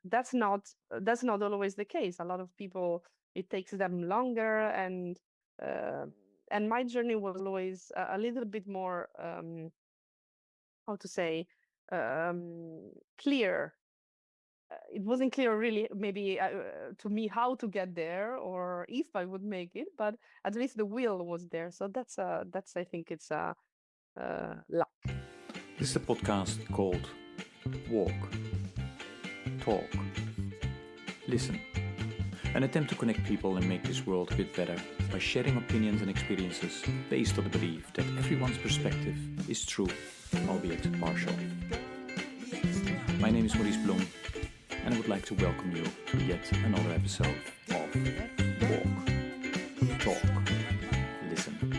that's not always the case. A lot of people, it takes them longer, uh, and my journey was always a little bit more, how to say, clear. It wasn't clear really, maybe to me, how to get there or if I would make it, but at least the will was there. So that's I think it's a luck. This is a podcast called Walk, Talk, Listen. An attempt to connect people and make this world a bit better by sharing opinions and experiences based on the belief that everyone's perspective is true, albeit partial. My name is Maurice Bloem, and I would like to welcome you to yet another episode of Walk, Talk, Listen.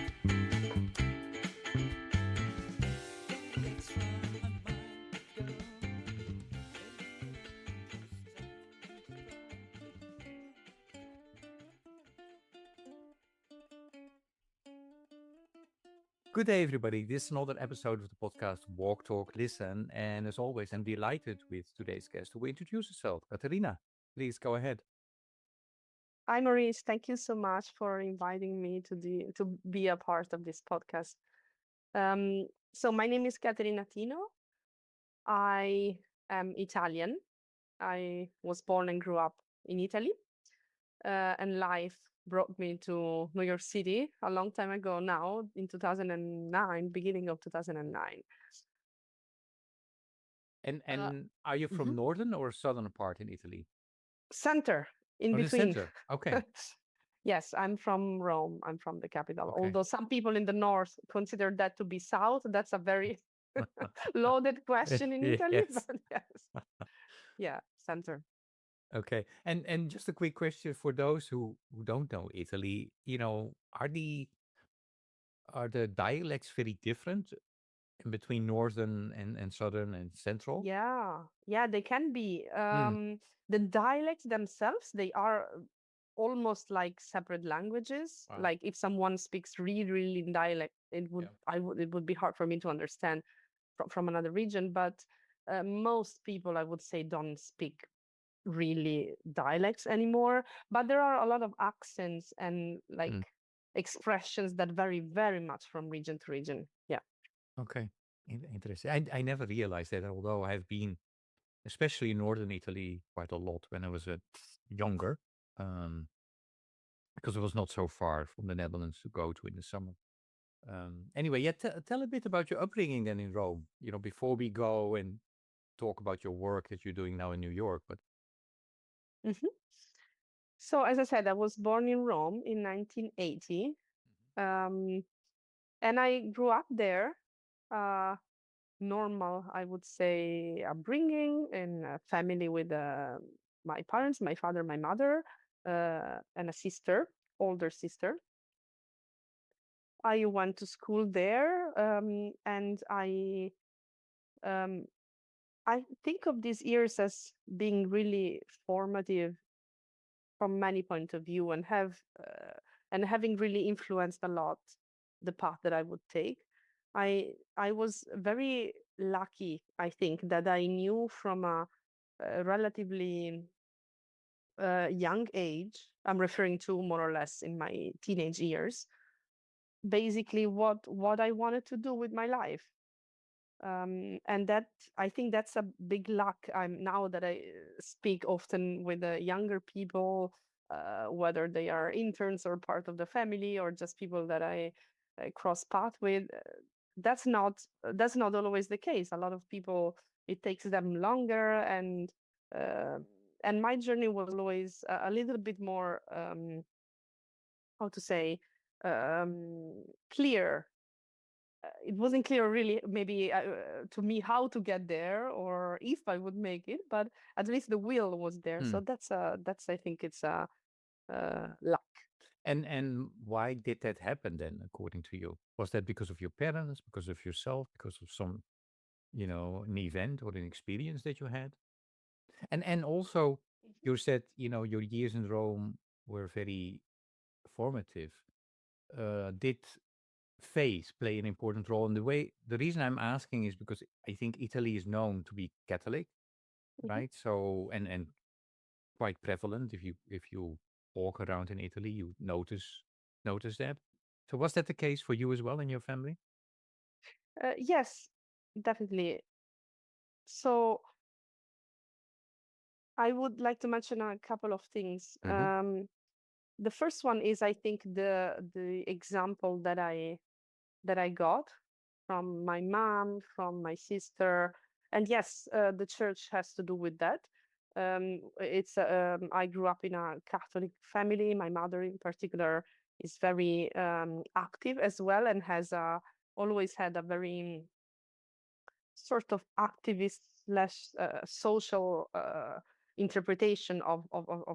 Good day, everybody. This is another episode of the podcast Walk, Talk, Listen. And as always, I'm delighted with today's guest who will introduce herself. Caterina, please go ahead. Hi, Maurice. Thank you so much for inviting me to be a part of this podcast. So my name is Caterina Tino. I am Italian. I was born and grew up in Italy, and life brought me to New York City a long time ago now, in 2009, beginning of 2009. And are you from Mhm. northern or southern part in Italy? Center, in Oh, the between. center. Okay. Yes, I'm from Rome. I'm from the capital. Okay. Although some people in the north consider that to be south, that's a very loaded question in Italy, Yes. but yes. Yeah, center. Okay. And just a quick question for those who don't know Italy, are the dialects very different in between northern and southern and central? Yeah, they can be. Hmm. The dialects themselves, they are almost like separate languages. Wow. Like if someone speaks really in dialect, Yeah. it would be hard for me to understand from another region. But most people, I would say, don't speak really dialects anymore. But there are a lot of accents and like Hmm. expressions that vary very much from region to region. Yeah. Okay. Interesting. I never realized that, although I've been, especially in northern Italy, quite a lot when I was younger, um, because it was not so far from the Netherlands to go to in the summer. Anyway, yeah, tell a bit about your upbringing then in Rome, before we go and talk about your work that you're doing now in New York. But Mhm. So, as I said, I was born in Rome in 1980, um, and I grew up there. Uh, Normal, I would say, upbringing in a family with my parents, my father, my mother, and a sister, older sister. I went to school there, and um, I think of these years as being really formative from many point of view, and having really influenced a lot the path that I would take. I was very lucky, I think, that I knew from a relatively young age. I'm referring to more or less in my teenage years, basically what I wanted to do with my life. And that, I think that's a big luck. I'm now that I speak often with the younger people, whether they are interns or part of the family or just people that I cross path with. That's not always the case. A lot of people, it takes them longer, uh, and my journey was always a little bit more, how to say, clear. It wasn't clear really, maybe to me, how to get there or if I would make it, but at least the will was there. hmm. So that's I think it's a luck. and why did that happen then, according to you? Was that because of your parents, because of yourself, because of some, an event or an experience that you had? And also, you said, your years in Rome were very formative. Did faith play an important role in the reason I'm asking is because I think Italy is known to be Catholic, Mhm. right? So and quite prevalent if you walk around in Italy, you notice that. So was that the case for you as well in your family? Yes, definitely. So I would like to mention a couple of things. Mm-hmm. The first one is, I think, the example that I got from my mom, from my sister, and yes, the church has to do with that. I grew up in a Catholic family. My mother, in particular, is very active as well, and has always had a very sort of activist slash social interpretation of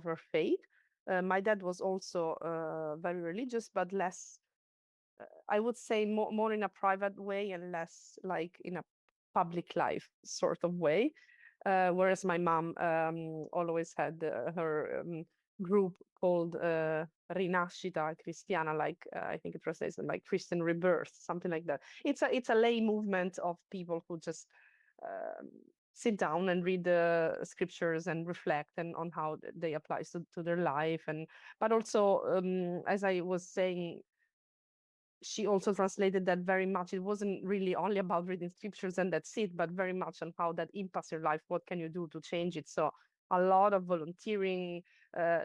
her faith. My dad was also very religious, but less, I would say, more in a private way and less like in a public life sort of way. Whereas my mom always had her group called Rinascita Cristiana, like I think it translates like Christian Rebirth, something like that. It's a lay movement of people who just um, sit down and read the scriptures and reflect and on how they apply to their life. And but also, as I was saying, she also translated that very much. It wasn't really only about reading scriptures and that's it, but very much on how that impacts your life. What can you do to change it? So a lot of volunteering,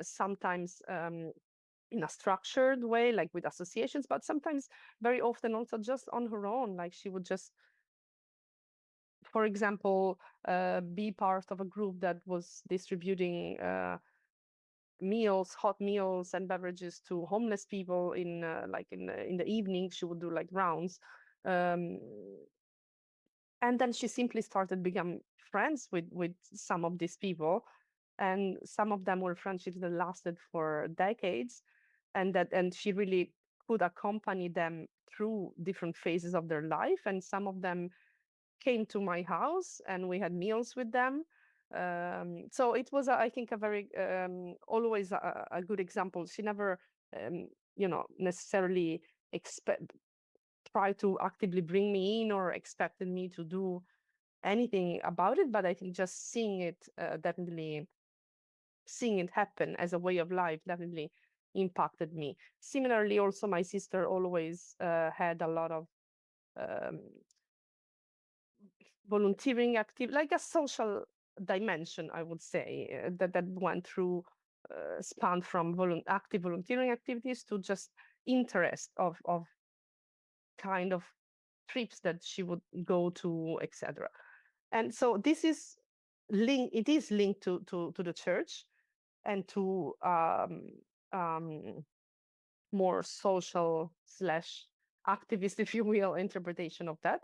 sometimes in a structured way, like with associations, but sometimes very often also just on her own. Like she would just, for example, be part of a group that was distributing meals, hot meals and beverages to homeless people in like in the evening. She would do like rounds, um, and then she simply started become friends with some of these people, and some of them were friendships that lasted for decades, and she really could accompany them through different phases of their life, and some of them came to my house and we had meals with them. So it was, I think, a very always a good example. She never, um, necessarily expect try to actively bring me in or expected me to do anything about it. But I think just seeing it, definitely seeing it happen as a way of life, definitely impacted me. Similarly, also my sister always had a lot of um, volunteering active, like a social dimension, I would say, that went through, spanned from active volunteering activities to just interest of kind of trips that she would go to, etc. And so this is it is linked to the church and to um, more social slash activist, if you will, interpretation of that.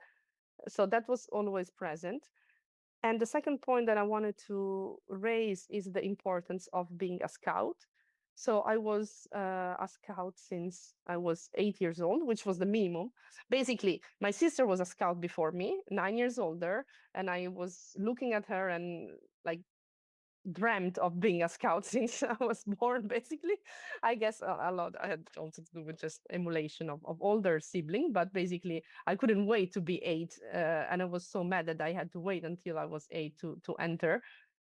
So that was always present. And the second point that I wanted to raise is the importance of being a scout. So I was a scout since I was 8 years old, which was the minimum. Basically, my sister was a scout before me, 9 years older, and I was looking at her and like dreamt of being a scout since I was born, basically. I guess a lot I had also to do with just emulation of older sibling, but basically I couldn't wait to be 8. And I was so mad that I had to wait until I was 8 to enter.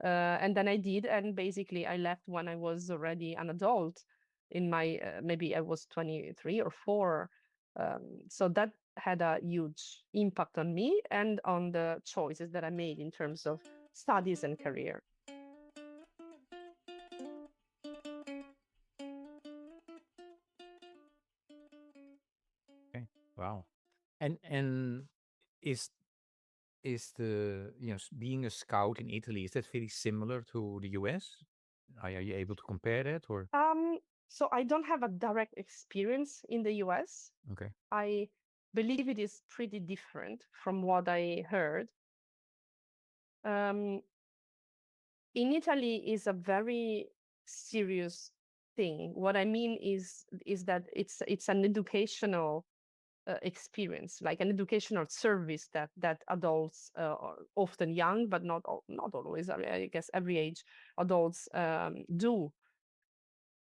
And then I did. And basically I left when I was already an adult in my, maybe I was 23 or 4. So that had a huge impact on me and on the choices that I made in terms of studies and career. Okay. Wow. And is being a scout in Italy, is that very similar to the US? Are you able to compare that or? Um, so I don't have a direct experience in the US. Okay. I believe it is pretty different from what I heard. Um, in Italy is a very serious thing. What I mean is that it's an educational experience, like an educational service that adults, are often young, but not always. I guess every age, adults do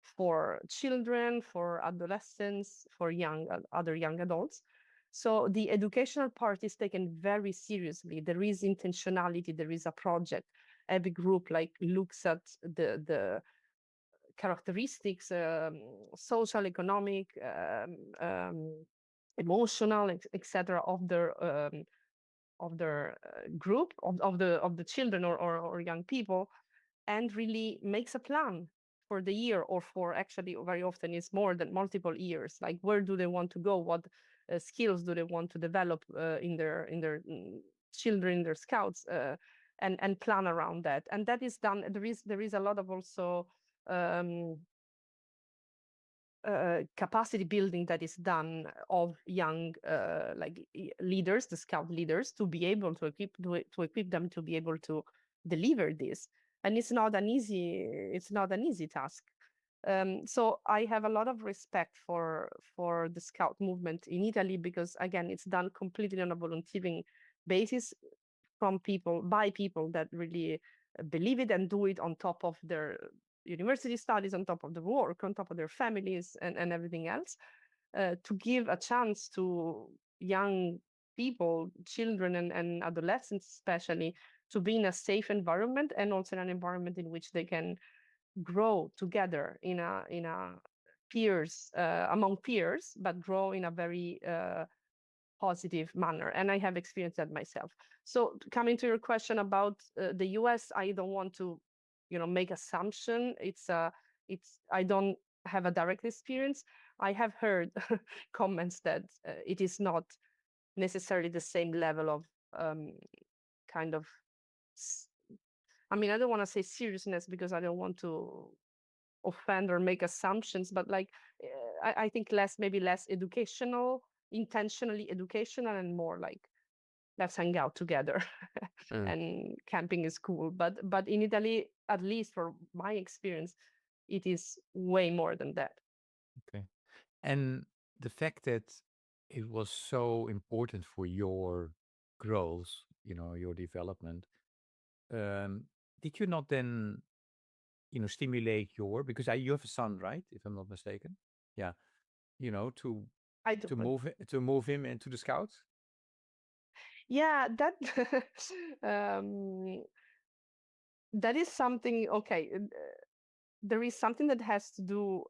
for children, for adolescents, for other young adults. So the educational part is taken very seriously. There is intentionality, there is a project. every group like looks at the characteristics, social, economic, emotional, etc., of their group of the children or young people, and really makes a plan for the year, or for, actually very often is more than multiple years, like where do they want to go, what skills do they want to develop in their children, their scouts, and plan around that. And that is done. There is a lot of also um, capacity building that is done of young leaders, the scout leaders, to be able to equip them to be able to deliver this. And it's not an easy task. So I have a lot of respect for the scout movement in Italy, because again, it's done completely on a volunteering basis, by people that really believe it and do it on top of their university studies, on top of the work, on top of their families, and everything else, to give a chance to young people, children and adolescents especially, to be in a safe environment, and also in an environment in which they can grow together in a peers, among peers, but grow in a very positive manner. And I have experienced that myself. So coming to your question about the US, I don't want to, make assumption. I don't have a direct experience. I have heard comments that it is not necessarily the same level of kind of, I don't want to say seriousness, because I don't want to offend or make assumptions, but like I think maybe less educational, intentionally educational, and more like, let's hang out together. And camping is cool, but in Italy, at least for my experience, it is way more than that. Okay. And the fact that it was so important for your growth, your development, um, did you not then, stimulate because you have a son, right? If I'm not mistaken. Yeah. To I do. to move him into the scouts. Yeah, that um, that is something. Okay, there is something that has to do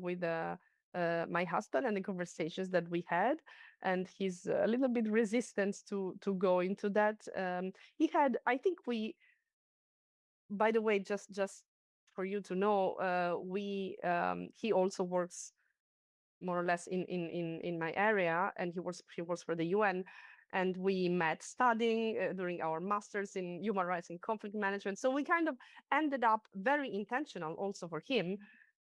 with my husband and the conversations that we had, and he's a little bit resistant to go into that. He had, I think by the way, just for you to know, he also works more or less in my area, and he works for the UN. And we met studying during our masters in human rights and conflict management. So we kind of ended up very intentional also for him,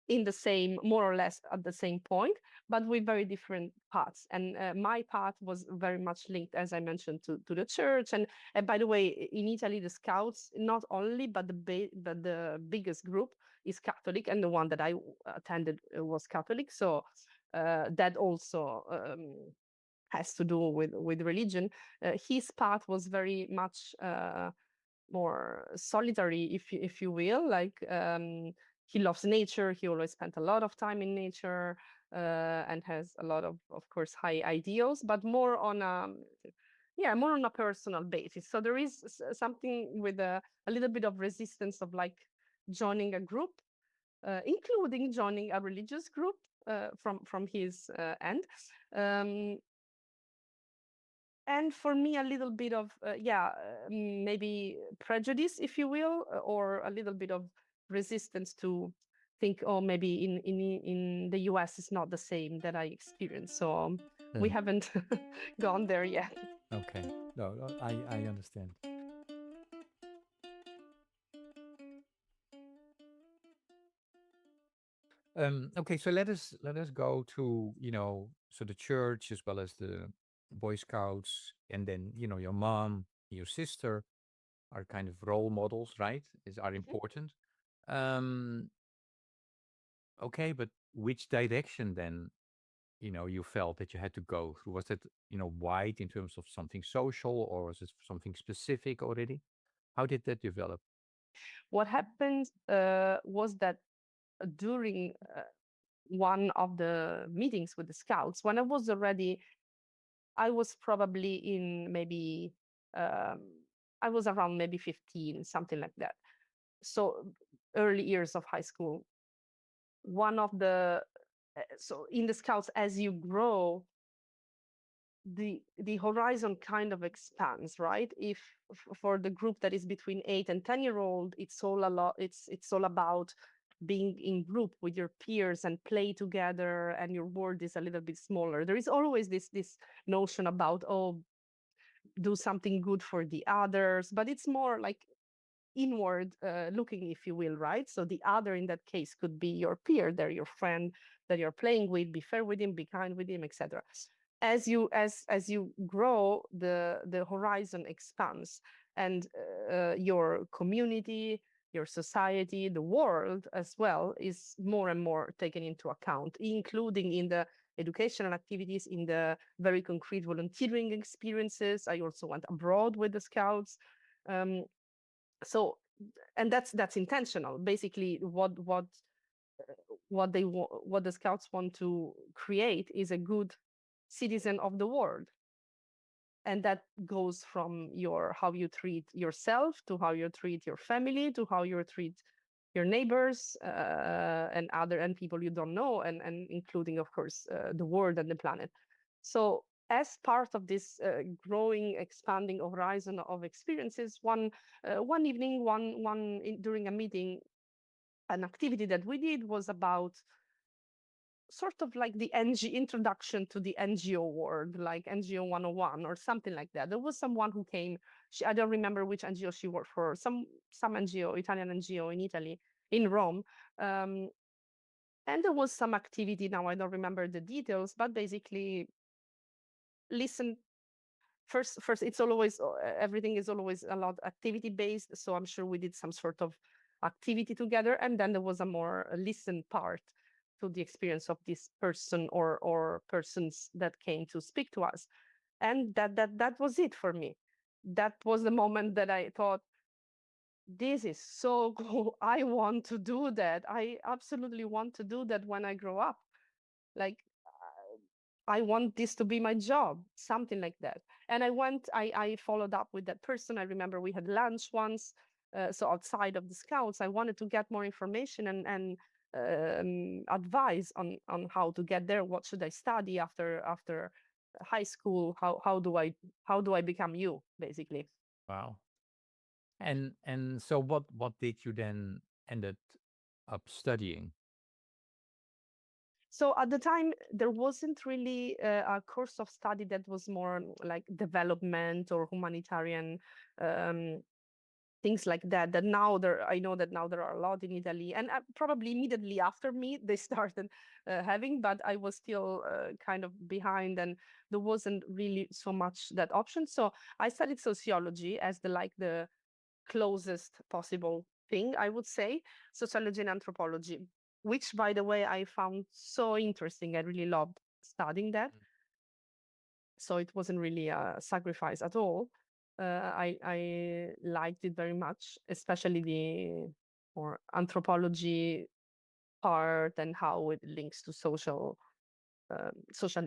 in the same, more or less at the same point, but with very different paths. And my path was very much linked, as I mentioned, to the church. And by the way, in Italy, the scouts, not only, but the biggest group is Catholic, and the one that I attended was Catholic. So that also has to do with religion. His path was very much more solitary, if you will. Like he loves nature. He always spent a lot of time in nature, and has a lot of course, high ideals, but more on more on a personal basis. So there is something with a little bit of resistance of like joining a group, including joining a religious group from his end. Um, and for me, a little bit of maybe prejudice, if you will, or a little bit of resistance to think, oh, maybe in the US is not the same that I experienced. So we haven't gone there yet. Okay. No, I understand. Okay, so let us go to so the church as well as the Boy Scouts, and then your mom, your sister are kind of role models, right? Are important. Um, okay, but which direction then you felt that you had to go through? Was it wide in terms of something social, or was it something specific already? How did that develop? What happened was that during one of the meetings with the scouts, when I was probably in maybe I was around maybe 15, something like that. So early years of high school. One of the so in the Scouts, as you grow, the horizon kind of expands, right? If for the group that is between 8 and 10-year-old, it's all about being in group with your peers and play together, and your world is a little bit smaller. There is always this notion about, oh, do something good for the others, but it's more like inward looking, if you will, right? So the other in that case could be your peer, they're your friend that you're playing with. Be fair with him, be kind with him, etc. As you grow, the horizon expands, and your community, your society, the world as well is more and more taken into account, including in the educational activities, in the very concrete volunteering experiences. I also went abroad with the Scouts. um, so and that's intentional. Basically, what the Scouts want to create is a good citizen of the world, and that goes from your how you treat yourself, to how you treat your family, to how you treat your neighbors, and people you don't know, and including, of course, the world and the planet. So as part of this growing, expanding horizon of experiences, one evening, during a meeting, an activity that we did was about sort of like the introduction to the NGO world, like NGO 101 or something like that. There was someone who came. I don't remember which NGO she worked for. Some NGO, Italian NGO in Italy, in Rome. And there was some activity. Now I don't remember the details, but basically, listen. First, it's always everything is always a lot activity based. So I'm sure we did some sort of activity together, and then there was a more listen part to the experience of this person or persons that came to speak to us, and that was it for me. That was the moment that I thought, this is so cool. I want to do that. I absolutely want to do that when I grow up. Like, I want this to be my job, something like that. And I followed up with that person. I remember we had lunch once. So outside of the Scouts, I wanted to get more information and advice on how to get there. What should I study after high school? How do I become you, basically? Wow. And so what did you then ended up studying? So at the time, there wasn't really a course of study that was more like development or humanitarian um, things like that. I know that now there are a lot in Italy, and probably immediately after me they started having, but I was still kind of behind, and there wasn't really so much that option. So I studied sociology as the closest possible thing, I would say, sociology and anthropology, which, by the way, I found so interesting. I really loved studying that. So it wasn't really a sacrifice at all. I liked it very much, especially the more anthropology part and how it links to social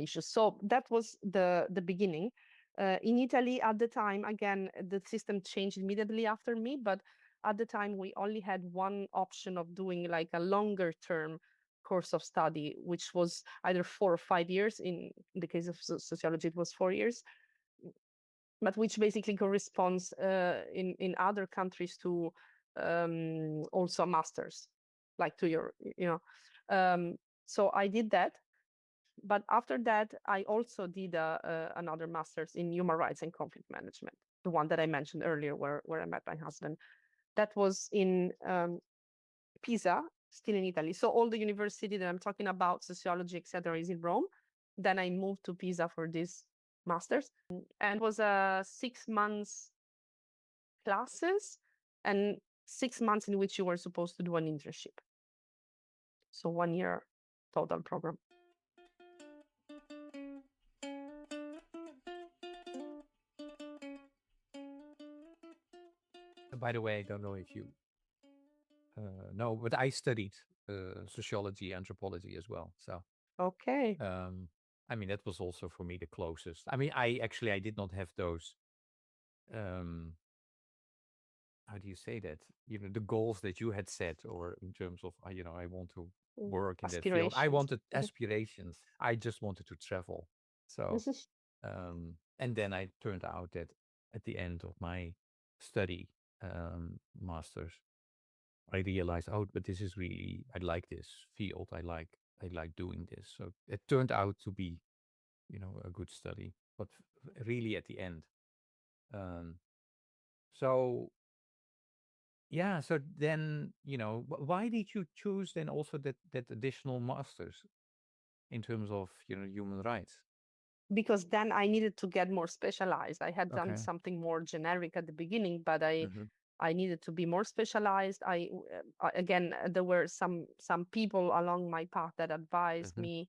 issues. So that was the beginning. In Italy at the time, again, the system changed immediately after me, but at the time we only had one option of doing like a longer term course of study, which was either 4 or 5 years. In the case of sociology, it was 4 years, but which basically corresponds in other countries to also a master's, like to your, so I did that. But after that, I also did another master's in human rights and conflict management, the one that I mentioned earlier, where I met my husband. That was in Pisa, still in Italy. So all the university that I'm talking about, sociology, etc., is in Rome. Then I moved to Pisa for this master's, and was 6 months classes and 6 months in which you were supposed to do an internship. So 1 year total program. By the way, I don't know if you know, but I studied sociology, anthropology as well. So Okay. I mean, that was also for me the closest. I mean, I did not have those how do you say that? The goals that you had set, or in terms of, I want to Mm. work in that field. I Aspirations. wanted aspirations. I just wanted to travel. So, and then I turned out that at the end of my study, master's, I realized, oh, but this is really, I like this field. I like doing this. So it turned out to be, a good study, but really at the end. Um, so yeah, so then, why did you choose then also that additional masters in terms of, human rights? Because then I needed to get more specialized. I had done Okay. something more generic at the beginning, but I Hmm. I needed to be more specialized. Again, there were some people along my path that advised Hmm. me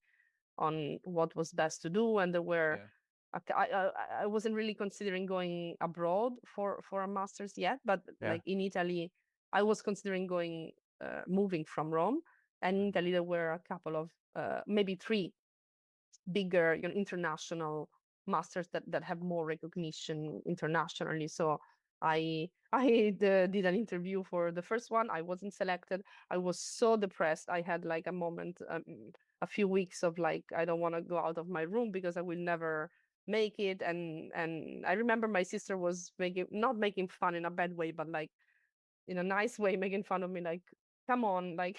on what was best to do, and there were Yeah. I wasn't really considering going abroad for a master's yet, but Yeah. like in Italy, I was considering moving from Rome, and in Italy there were a couple of maybe three bigger, international masters that have more recognition internationally. So did an interview for the first one. I wasn't selected. I was so depressed. I had like a moment, a few weeks of like, I don't want to go out of my room because I will never make it. And I remember my sister was not making fun in a bad way, but like in a nice way, making fun of me, like, come on, like,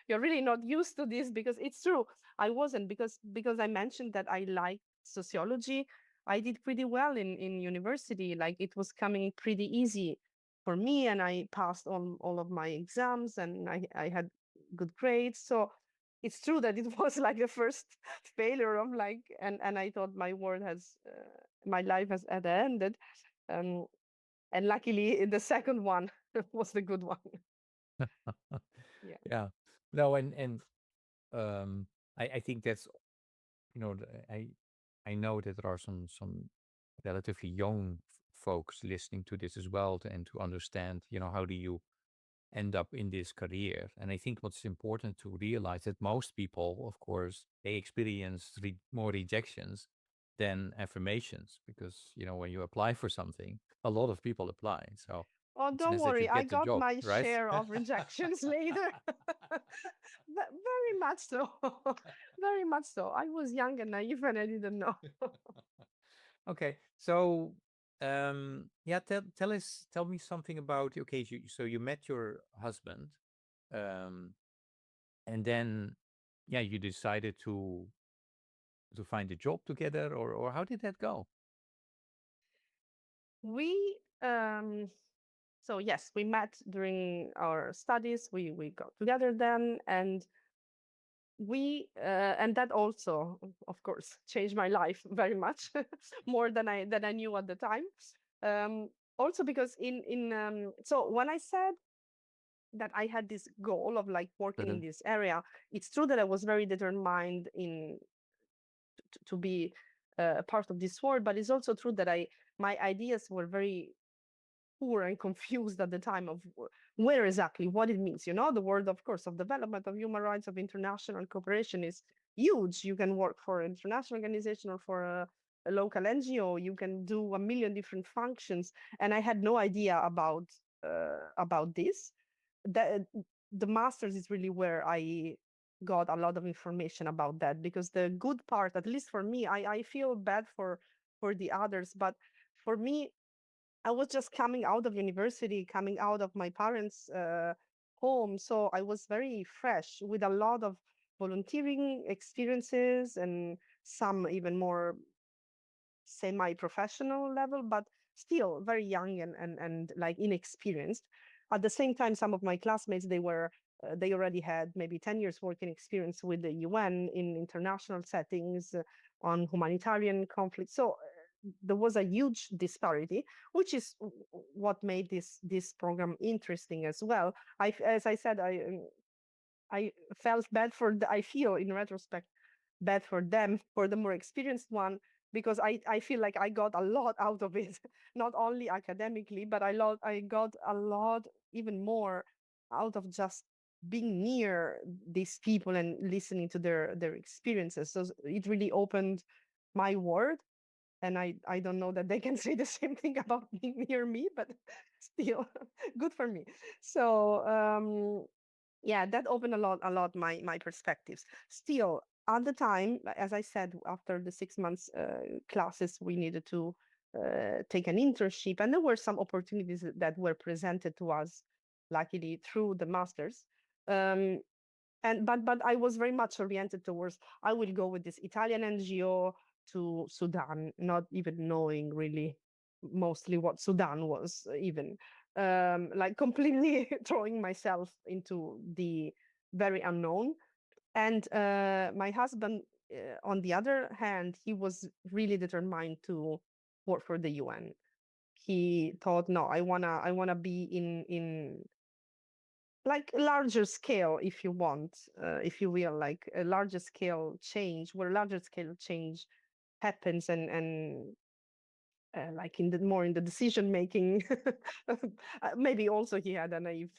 you're really not used to this. Because it's true, I wasn't, because I mentioned that I like sociology. I did pretty well in university. Like, it was coming pretty easy for me, and I passed all of my exams, and I had good grades. So it's true that it was like the first failure of like, and I thought my world has my life had ended. um and luckily the second one was the good one. Yeah. Yeah. No, and um, I think that's, I know that there are some relatively young folks listening to this as well, and to understand, how do you end up in this career. And I think what's important to realize that most people, of course, they experience more rejections than affirmations, because, when you apply for something, a lot of people apply. So Oh, it's don't nice that you worry, I get the got job, my right? share of rejections later. Very much so. Very much so. I was young and naive and I didn't know. Okay. So, yeah, tell me something about, okay, so you met your husband, um, and then, yeah, you decided to find a job together, or how did that go? We so yes, we met during our studies. We got together then, and and that also, of course, changed my life very much, more than I knew at the time. Um, Also because so when I said that I had this goal of like working in Mhm. this area, it's true that I was very determined to be a part of this world, but it's also true that my ideas were very poor and confused at the time of where exactly what it means. The world, of course, of development, of human rights, of international cooperation is huge. You can work for an international organization or for a local NGO. You can do a million different functions, and I had no idea about this. The, the masters is really where I got a lot of information about that, because the good part, at least for me, I feel bad for the others, but for me, I was just coming out of university, coming out of my parents' home. So I was very fresh with a lot of volunteering experiences and some even more semi-professional level, but still very young and like inexperienced. At the same time, some of my classmates, they already had maybe 10 years working experience with the UN in international settings on humanitarian conflicts. So there was a huge disparity, which is what made this program interesting as well. As I said, I felt bad I feel in retrospect bad for them, for the more experienced one, because I feel like I got a lot out of it, not only academically, but I got a lot, even more, out of just being near these people and listening to their experiences. So it really opened my world. And I don't know that they can say the same thing about being near me, but still good for me. So yeah, that opened a lot my perspectives. Still, at the time, as I said, after the 6 months classes, we needed to take an internship, and there were some opportunities that were presented to us, luckily through the masters. Um, and but I was very much oriented towards I will go with this Italian NGO to Sudan, not even knowing really mostly what Sudan was even. Like completely throwing myself into the very unknown. And my husband, on the other hand, he was really determined to work for the UN. He thought, no, I wanna be in like a larger scale, if you want, if you will, like a larger scale change, where larger scale change happens, and like in the more in the decision making. Maybe also he had a naive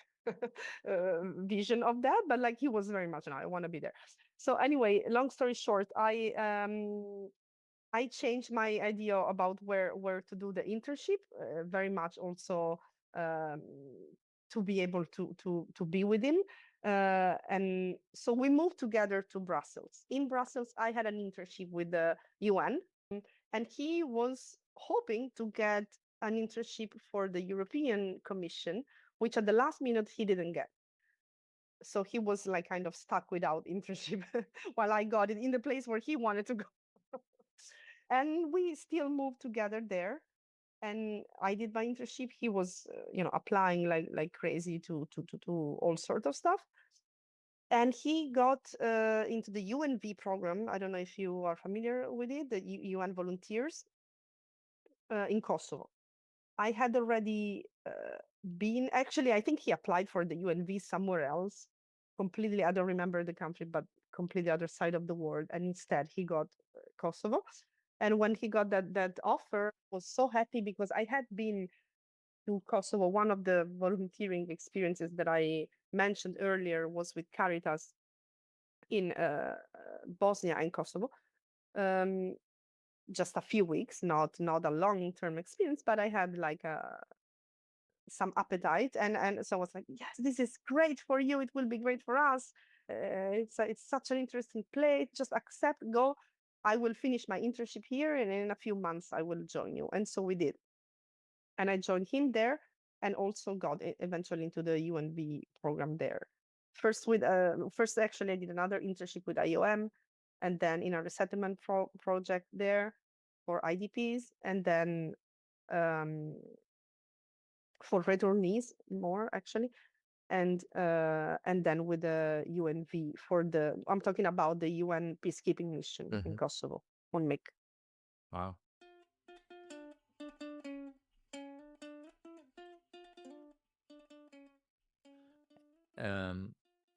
vision of that, but like he was very much, no, I want to be there. So anyway, long story short, I changed my idea about where to do the internship, very much also um, to be able to be with him. And so we moved together to Brussels. In Brussels, I had an internship with the UN, and he was hoping to get an internship for the European Commission, which at the last minute he didn't get. So he was like kind of stuck without internship while I got it in the place where he wanted to go. And we still moved together there, and I did my internship. He was applying like crazy to all sorts of stuff, and he got into the UNV program. I don't know if you are familiar with it, the UN volunteers in Kosovo. I had already been, actually, I think he applied for the UNV somewhere else, completely, I don't remember the country, but completely other side of the world. And instead he got Kosovo. And when he got that offer, I was so happy because I had been to Kosovo. One of the volunteering experiences that I mentioned earlier was with Caritas in Bosnia and Kosovo. Um, just a few weeks, not a long-term experience, but I had like some appetite, and so I was like, yes, this is great for you. It will be great for us. It's such an interesting place. Just accept, go. I will finish my internship here, and in a few months I will join you. And so we did, and I joined him there, and also got eventually into the UNV program there. First actually I did another internship with IOM, and then in a resettlement project there for IDPs, and then for returnees more actually, and then with the UNV for I'm talking about the UN peacekeeping mission in Hmm. Kosovo on MIC. Wow.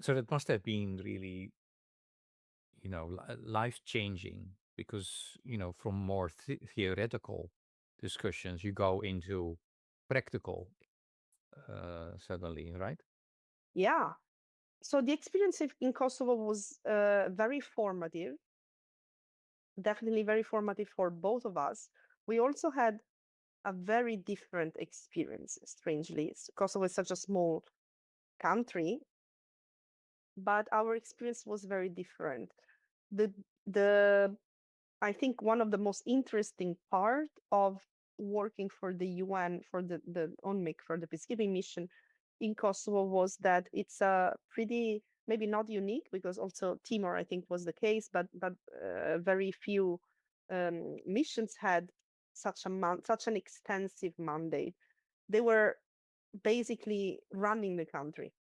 So that must have been really, life changing because, from more theoretical discussions, you go into practical suddenly, right? Yeah. So the experience in Kosovo was very formative, definitely very formative for both of us. We also had a very different experience, strangely. Kosovo is such a small country, but our experience was very different. The the I think one of the most interesting part of working for the UN for the UNMIC for the peacekeeping mission in Kosovo was that it's a pretty, maybe not unique because also Timor I think was the case, but very few missions had such an extensive mandate. They were basically running the country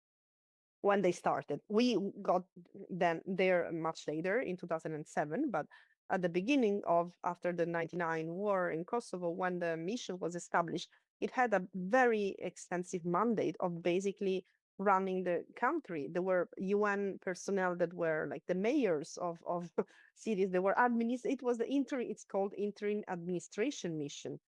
when they started. We got then there much later in 2007, but at the beginning of after the 99 war in Kosovo, when the mission was established, it had a very extensive mandate of basically running the country. There were UN personnel that were like the mayors of cities. There were it was it's called interim administration mission.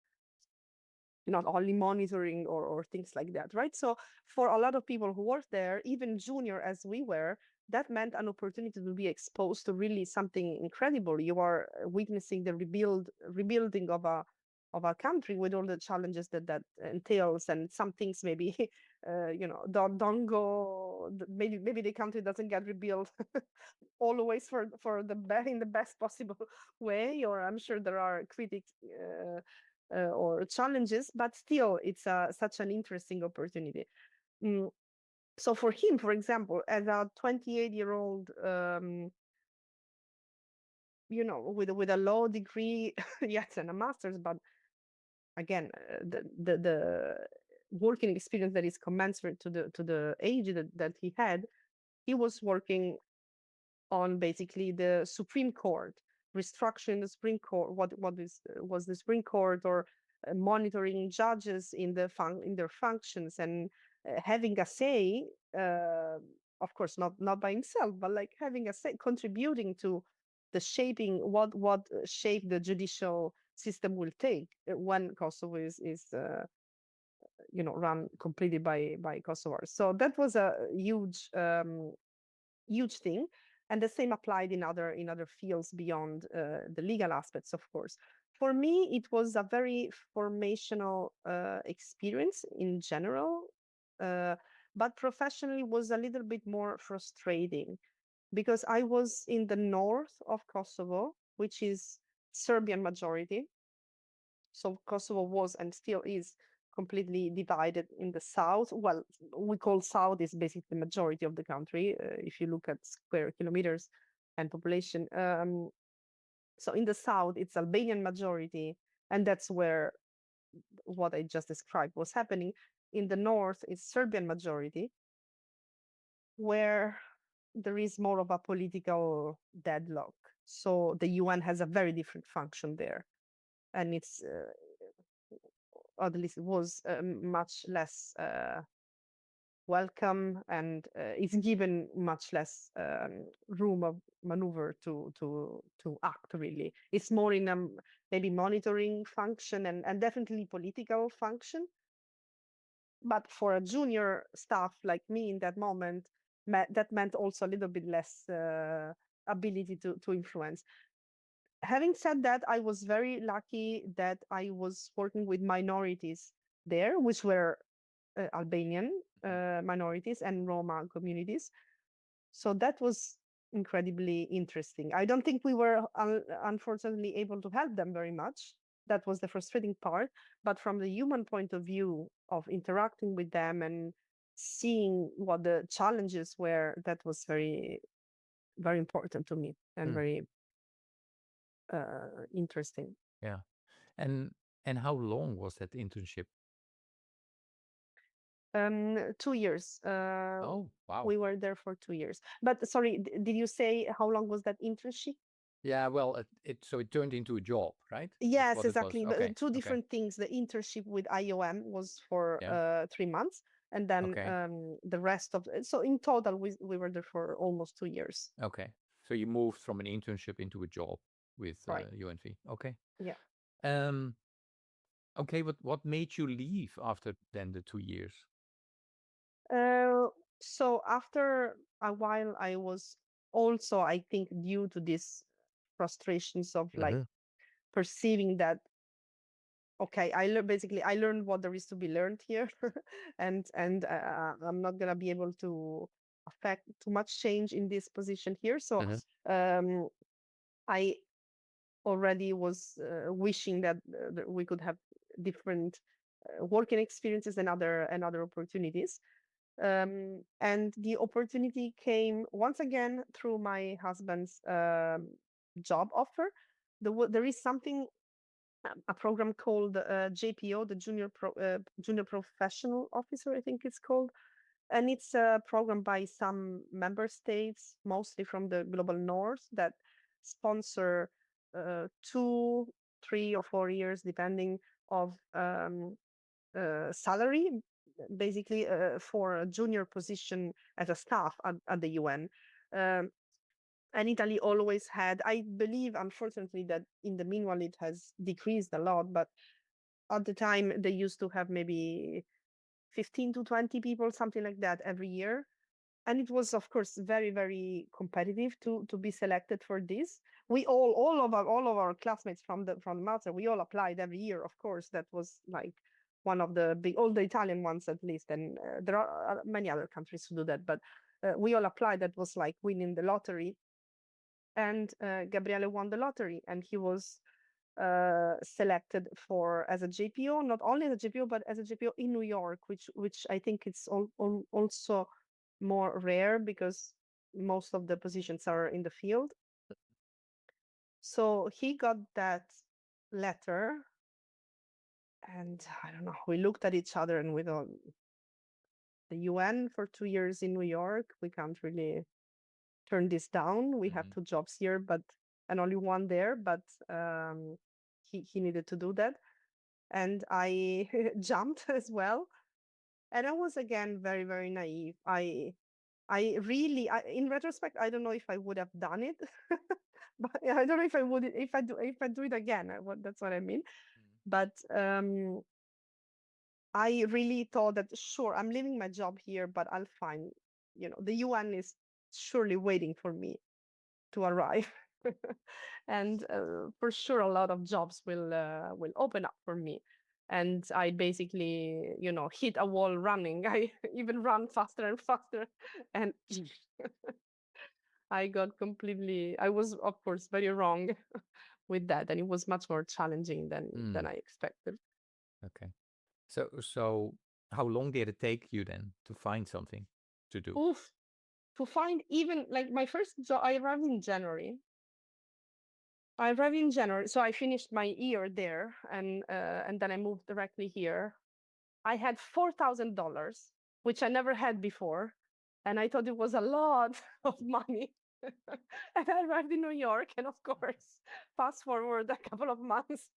not only monitoring or things like that, right? So for a lot of people who work there, even junior as we were, that meant an opportunity to be exposed to really something incredible. You are witnessing the rebuilding of a country with all the challenges that entails, and some things maybe don't go. Maybe the country doesn't get rebuilt always for in the best possible way, or I'm sure there are critics or challenges, but still it's such an interesting opportunity. Mm. So for him, for example, as a 28-year-old, with a law degree, yes, and a master's, but again, the working experience that is commensurate to the age that he had, he was working on basically the Supreme Court, restructuring the Supreme Court, what was the Supreme Court, or monitoring judges in in their functions, and having a say, of course not by himself, but like having a say, contributing to the shaping what shape the judicial system will take when Kosovo is run completely by Kosovars. So that was a huge thing, and the same applied in other fields beyond the legal aspects, of course. For me, it was a very formational experience in general, uh, but professionally was a little bit more frustrating because I was in the north of Kosovo, which is Serbian majority. So Kosovo was and still is completely divided in the south. Well, we call south is basically the majority of the country, if you look at square kilometers and population. So in the south, it's Albanian majority, and that's where what I just described was happening. In the north, it's Serbian majority, where there is more of a political deadlock. So the UN has a very different function there, and it's or at least it was much less welcome, and is given much less room of maneuver to act. Really, it's more in a maybe monitoring function and definitely political function. But for a junior staff like me in that moment, that meant also a little bit less ability to influence. Having said that, I was very lucky that I was working with minorities there, which were Albanian minorities and Roma communities. So that was incredibly interesting. I don't think we were unfortunately able to help them very much. That was the frustrating part. But from the human point of view of interacting with them and seeing what the challenges were, that was very, very important to me and Hmm. very interesting. Yeah. And and how long was that internship? 2 years. Oh, wow. We were there for 2 years. But sorry, did you say how long was that internship? Yeah, well, it turned into a job, right? That's Yes, what it was. exactly. But Okay. two Okay. different things. The internship with IOM was for Yeah. 3 months, and then Okay. the rest of so in total we were there for almost 2 years. Okay. So you moved from an internship into a job with Right. UNV. Okay. Yeah. Um. Okay. But what made you leave after then the 2 years? Uh, so after a while, I was also, I think, due to these frustrations of like Mm-hmm. perceiving that okay, basically I learned what there is to be learned here, and I'm not gonna be able to affect too much change in this position here. So Mm-hmm. um, I already was wishing that we could have different working experiences and other opportunities. And the opportunity came once again through my husband's job offer. There is something a program called JPO, the Junior Professional Officer, I think it's called, and it's a program by some member states, mostly from the global north, that sponsor 2, 3, or 4 years, depending of salary, basically for a junior position as a staff at the UN. Um, and Italy always had, I believe, unfortunately, that in the meanwhile it has decreased a lot, but at the time they used to have maybe 15 to 20 people, something like that, every year. And it was, of course, very, very competitive to be selected for this. We all of our classmates from the master, we all applied every year. Of course, that was like one of the big, all the Italian ones at least, and there are many other countries who do that. But we all applied. That was like winning the lottery, and Gabriele won the lottery, and he was selected for as a JPO, not only as a JPO but as a JPO in New York, which I think it's also more rare because most of the positions are in the field. So he got that letter, and I don't know, we looked at each other and we thought, the UN for 2 years in New York, we can't really turn this down. We have Mhm. 2 jobs here, but and only one there, but he needed to do that. And I jumped as well. And I was again very, very naive. In retrospect, I don't know if I would have done it, but I don't know if I would if I do it again. That's what I mean. But I really thought that sure, I'm leaving my job here, but I'll find, the UN is surely waiting for me to arrive. And for sure a lot of jobs will open up for me, and I basically hit a wall running. I even run faster and faster, and I was of course very wrong with that, and it was much more challenging than I expected. Okay. So how long did it take you then to find something to do? Oof, to find even like my first job, I arrived in January, so I finished my year there, and then I moved directly here. I had $4,000, which I never had before, and I thought it was a lot of money. And I arrived in New York, and of course, fast forward a couple of months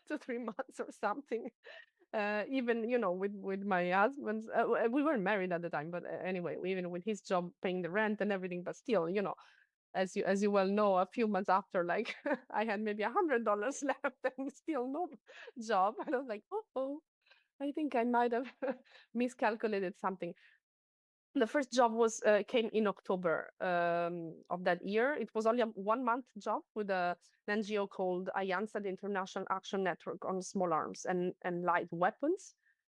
to 3 months or something. Even with my husband's, we weren't married at the time, but anyway, even with his job paying the rent and everything, but still, as you well know, a few months after, like I had maybe $100 left and still no job. And I was like, oh, I think I might have miscalculated something. The first job came in October of that year. It was only a 1 month job with an NGO called Alianza de International Action Network on Small Arms and Light Weapons,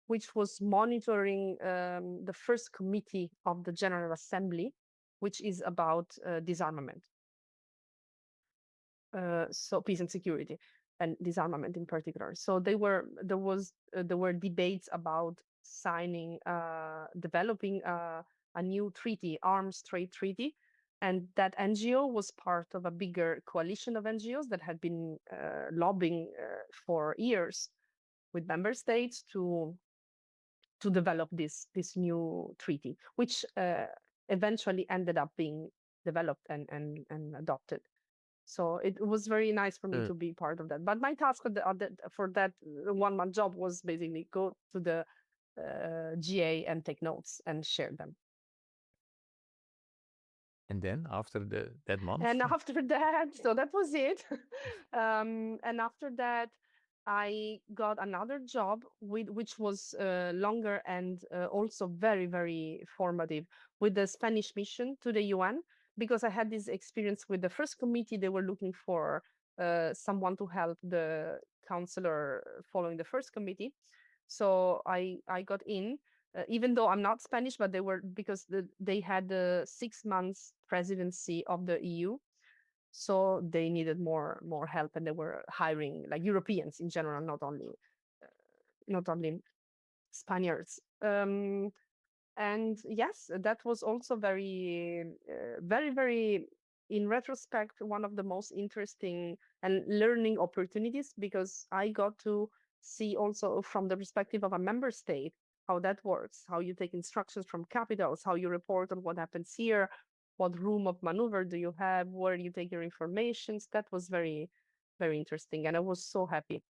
which was monitoring the first committee of the General Assembly, which is about disarmament. So peace and security and disarmament in particular. So there were debates about developing a new treaty, arms trade treaty, and that NGO was part of a bigger coalition of NGOs that had been lobbying for years with member states to develop this new treaty, which eventually ended up being developed and adopted. So it was very nice for me to be part of that. But my task for that 1 month job was basically go to the GA and take notes and share them. And then after that month? And after that, so that was it. And after that, I got another job which was longer and also very, very formative with the Spanish mission to the UN, because I had this experience with the first committee. They were looking for someone to help the counselor following the first committee. So I got in, even though I'm not Spanish, but because they had the 6 months presidency of the EU. So they needed more help, and they were hiring like Europeans in general, not only Spaniards. And yes, that was also very, very, in retrospect, one of the most interesting and learning opportunities, because I got to see also from the perspective of a member state how that works, how you take instructions from capitals, how you report on what happens here, what room of maneuver do you have, where you take your informations. That was very, very interesting, and I was so happy.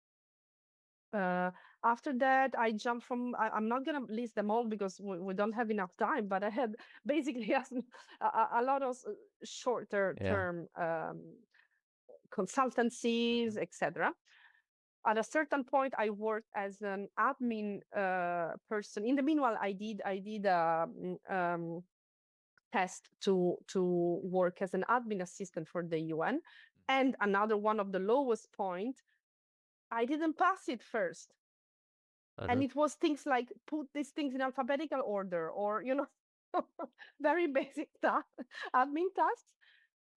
After that, I jumped I'm not going to list them all because we don't have enough time, but I had basically a lot of shorter term consultancies, etc. At a certain point, I worked as an admin person. In the meanwhile, I did a test to work as an admin assistant for the UN. And another one of the lowest point, I didn't pass it first. And it was things like put these things in alphabetical order, or very basic admin tasks.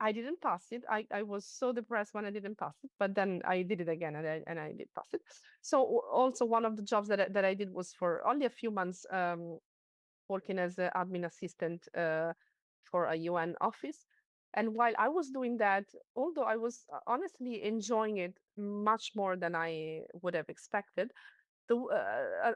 I didn't pass it. I was so depressed when I didn't pass it, but then I did it again, and I did pass it. So also one of the jobs that I did was for only a few months, working as an admin assistant for a UN office. And while I was doing that, although I was honestly enjoying it much more than I would have expected,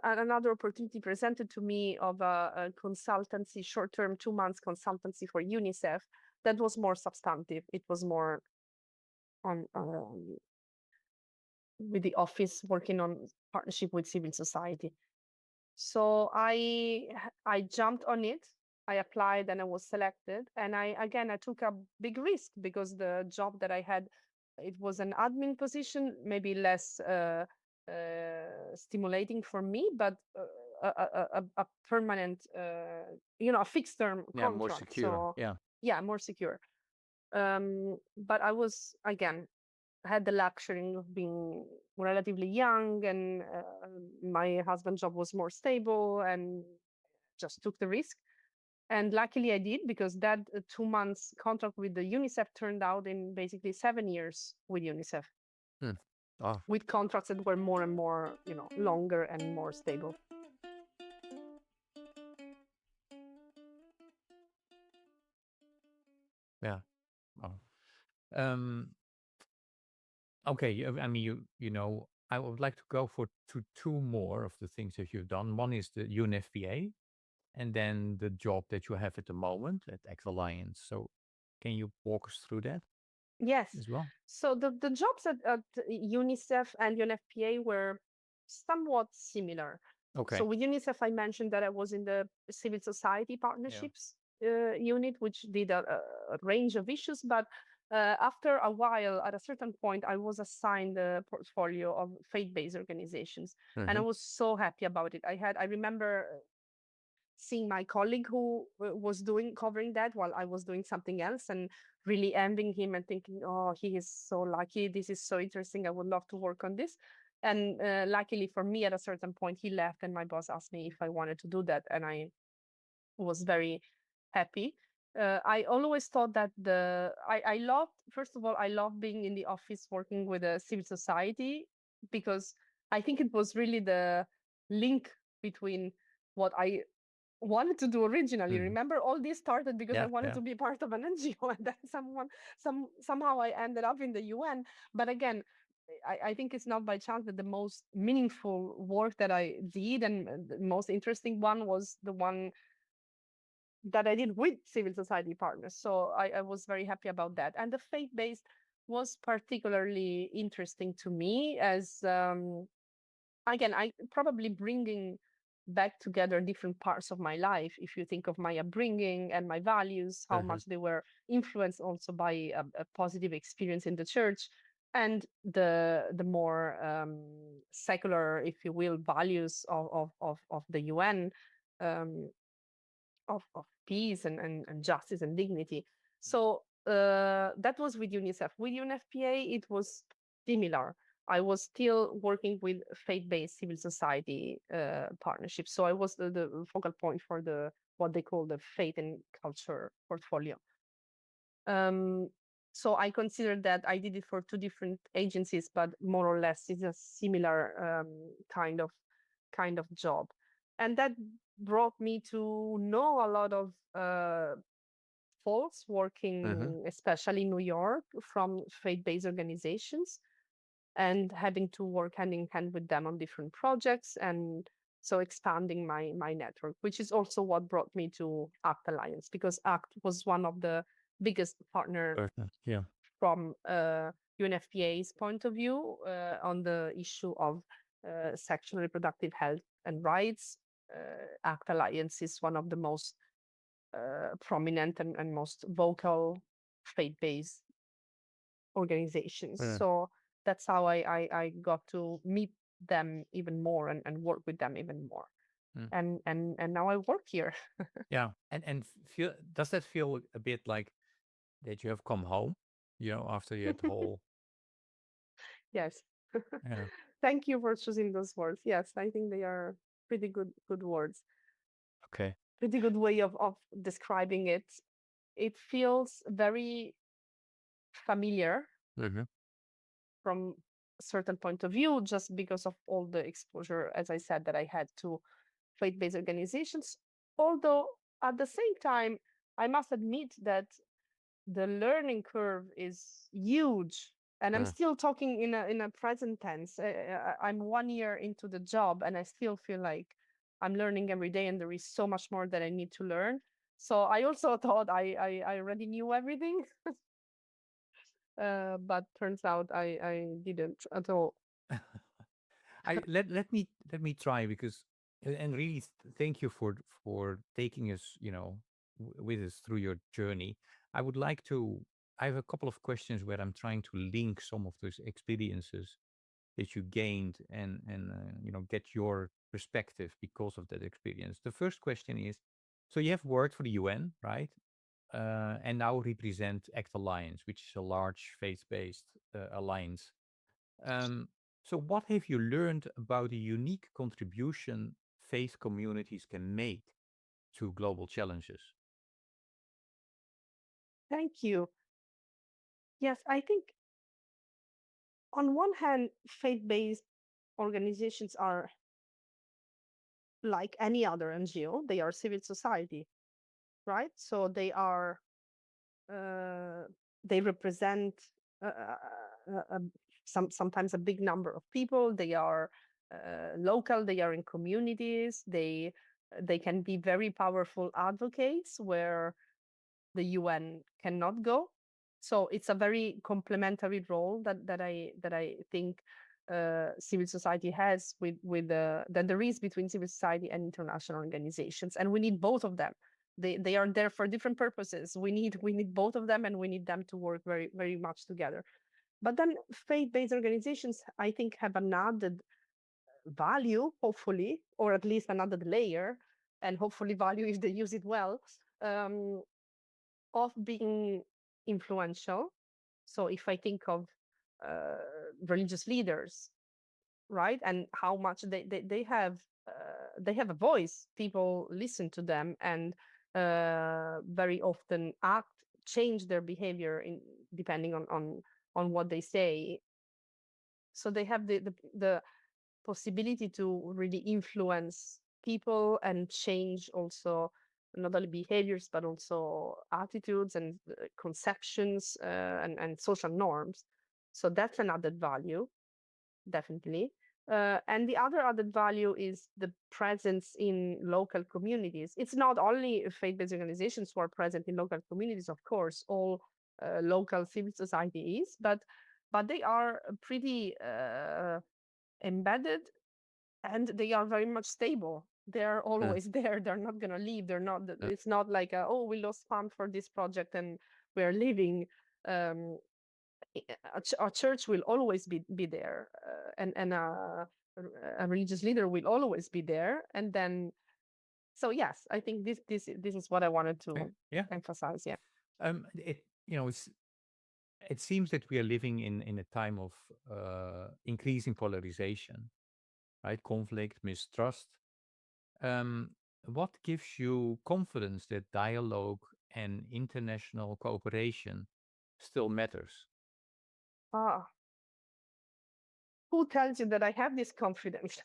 another opportunity presented to me of a consultancy, short-term 2 months consultancy for UNICEF that was more substantive. It was more on with the office working on partnership with civil society. So I jumped on it. I applied and I was selected. And I took a big risk because the job that I had, it was an admin position, maybe less stimulating for me, but a permanent, a fixed term contract. More secure. So yeah, more secure. But I was, again, had the luxury of being relatively young, and my husband's job was more stable, and just took the risk. And luckily I did, because that 2 months contract with the UNICEF turned out in basically 7 years with UNICEF. With contracts that were more and more, longer and more stable. Yeah. Okay. I mean, I would like to go to two more of the things that you've done. One is the UNFPA, and then the job that you have at the moment at Act Alliance. So can you walk us through that? Yes. As well. So the jobs at UNICEF and UNFPA were somewhat similar. Okay. So with UNICEF, I mentioned that I was in the civil society partnerships unit, which did a range of issues. But after a while, at a certain point, I was assigned a portfolio of faith-based organizations. And I was so happy about it. I remember seeing my colleague who was covering that while I was doing something else, and really envying him and thinking, oh, he is so lucky. This is so interesting. I would love to work on this. And luckily for me, at a certain point, he left, and my boss asked me if I wanted to do that. And I was very happy. I always thought that I loved, first of all, I love being in the office working with a civil society, because I think it was really the link between what I wanted to do originally. Remember, all this started because I wanted to be part of an NGO, and then somehow I ended up in the UN. But again, I think it's not by chance that the most meaningful work that I did, and the most interesting one, was the one that I did with civil society partners. So I was very happy about that. And the faith-based was particularly interesting to me, as again, I probably bringing back together different parts of my life. If you think of my upbringing and my values, how much they were influenced also by a positive experience in the church, and the more secular, if you will, values of the UN, of peace and justice and dignity. So that was with UNICEF. With UNFPA, it was similar. I was still working with faith-based civil society partnerships. So I was the focal point for what they call the faith and culture portfolio. So I consider that I did it for two different agencies, but more or less it's a similar kind of job. And that brought me to know a lot of folks working, especially in New York, from faith-based organizations, and having to work hand in hand with them on different projects, and so expanding my network, which is also what brought me to ACT Alliance, because ACT was one of the biggest partner from UNFPA's point of view on the issue of sexual and reproductive health and rights. ACT Alliance is one of the most prominent and most vocal faith-based organizations. So that's how I got to meet them even more and work with them even more. Mm. And now I work here. Yeah. And feel, does that feel a bit like that you have come home, after you had the whole, Yes. yeah. Thank you for choosing those words. Yes, I think they are pretty good words. Okay. Pretty good way of describing it. It feels very familiar Hmm. from a certain point of view, just because of all the exposure, as I said, that I had to faith-based organizations. Although at the same time, I must admit that the learning curve is huge. And I'm still talking in a present tense. I'm 1 year into the job, and I still feel like I'm learning every day, and there is so much more that I need to learn. So I also thought I already knew everything, but turns out I didn't at all. Let me try, because and really thank you for taking us, with us through your journey. I would like to. I have a couple of questions where I'm trying to link some of those experiences that you gained, and get your perspective because of that experience. The first question is, so you have worked for the UN, right? And now represent ACT Alliance, which is a large faith-based alliance. Um, so, what have you learned about the unique contribution faith communities can make to global challenges? Thank you. Yes, I think on one hand, faith-based organizations are like any other NGO. They are civil society, right? So uh, they represent uh, uh, uh, sometimes a big number of people. They are local. They are in communities. They can be very powerful advocates where the UN cannot go. So it's a very complementary role that I think civil society has with that there is between civil society and international organizations, and we need both of them. They are there for different purposes. We need both of them, and we need them to work very very much together. But then faith-based organizations, I think, have an added value, hopefully, or at least another layer, and hopefully value if they use it well. Um, of being influential. So if I think of uh, religious leaders, right, and how much they have a voice, people listen to them, and very often change their behavior in depending on what they say. So they have the possibility to really influence people and change also not only behaviors but also attitudes and conceptions and social norms. So that's an added value, definitely. And the other added value is the presence in local communities. It's not only faith-based organizations who are present in local communities, of course, all local civil society is, but they are pretty embedded, and they are very much stable. They're Uh, always there. They're not going to leave. They're not, uh, it's not like, oh, we lost fund for this project and we're leaving. Um, a church will always be there, and a religious leader will always be there. And then, so yes, I think this is what I wanted yeah. to Yeah. emphasize. Yeah. It seems that we are living in a time of increasing polarization, right? Conflict, mistrust. Um, what gives you confidence that dialogue and international cooperation still matters? Ah, who tells you that I have this confidence?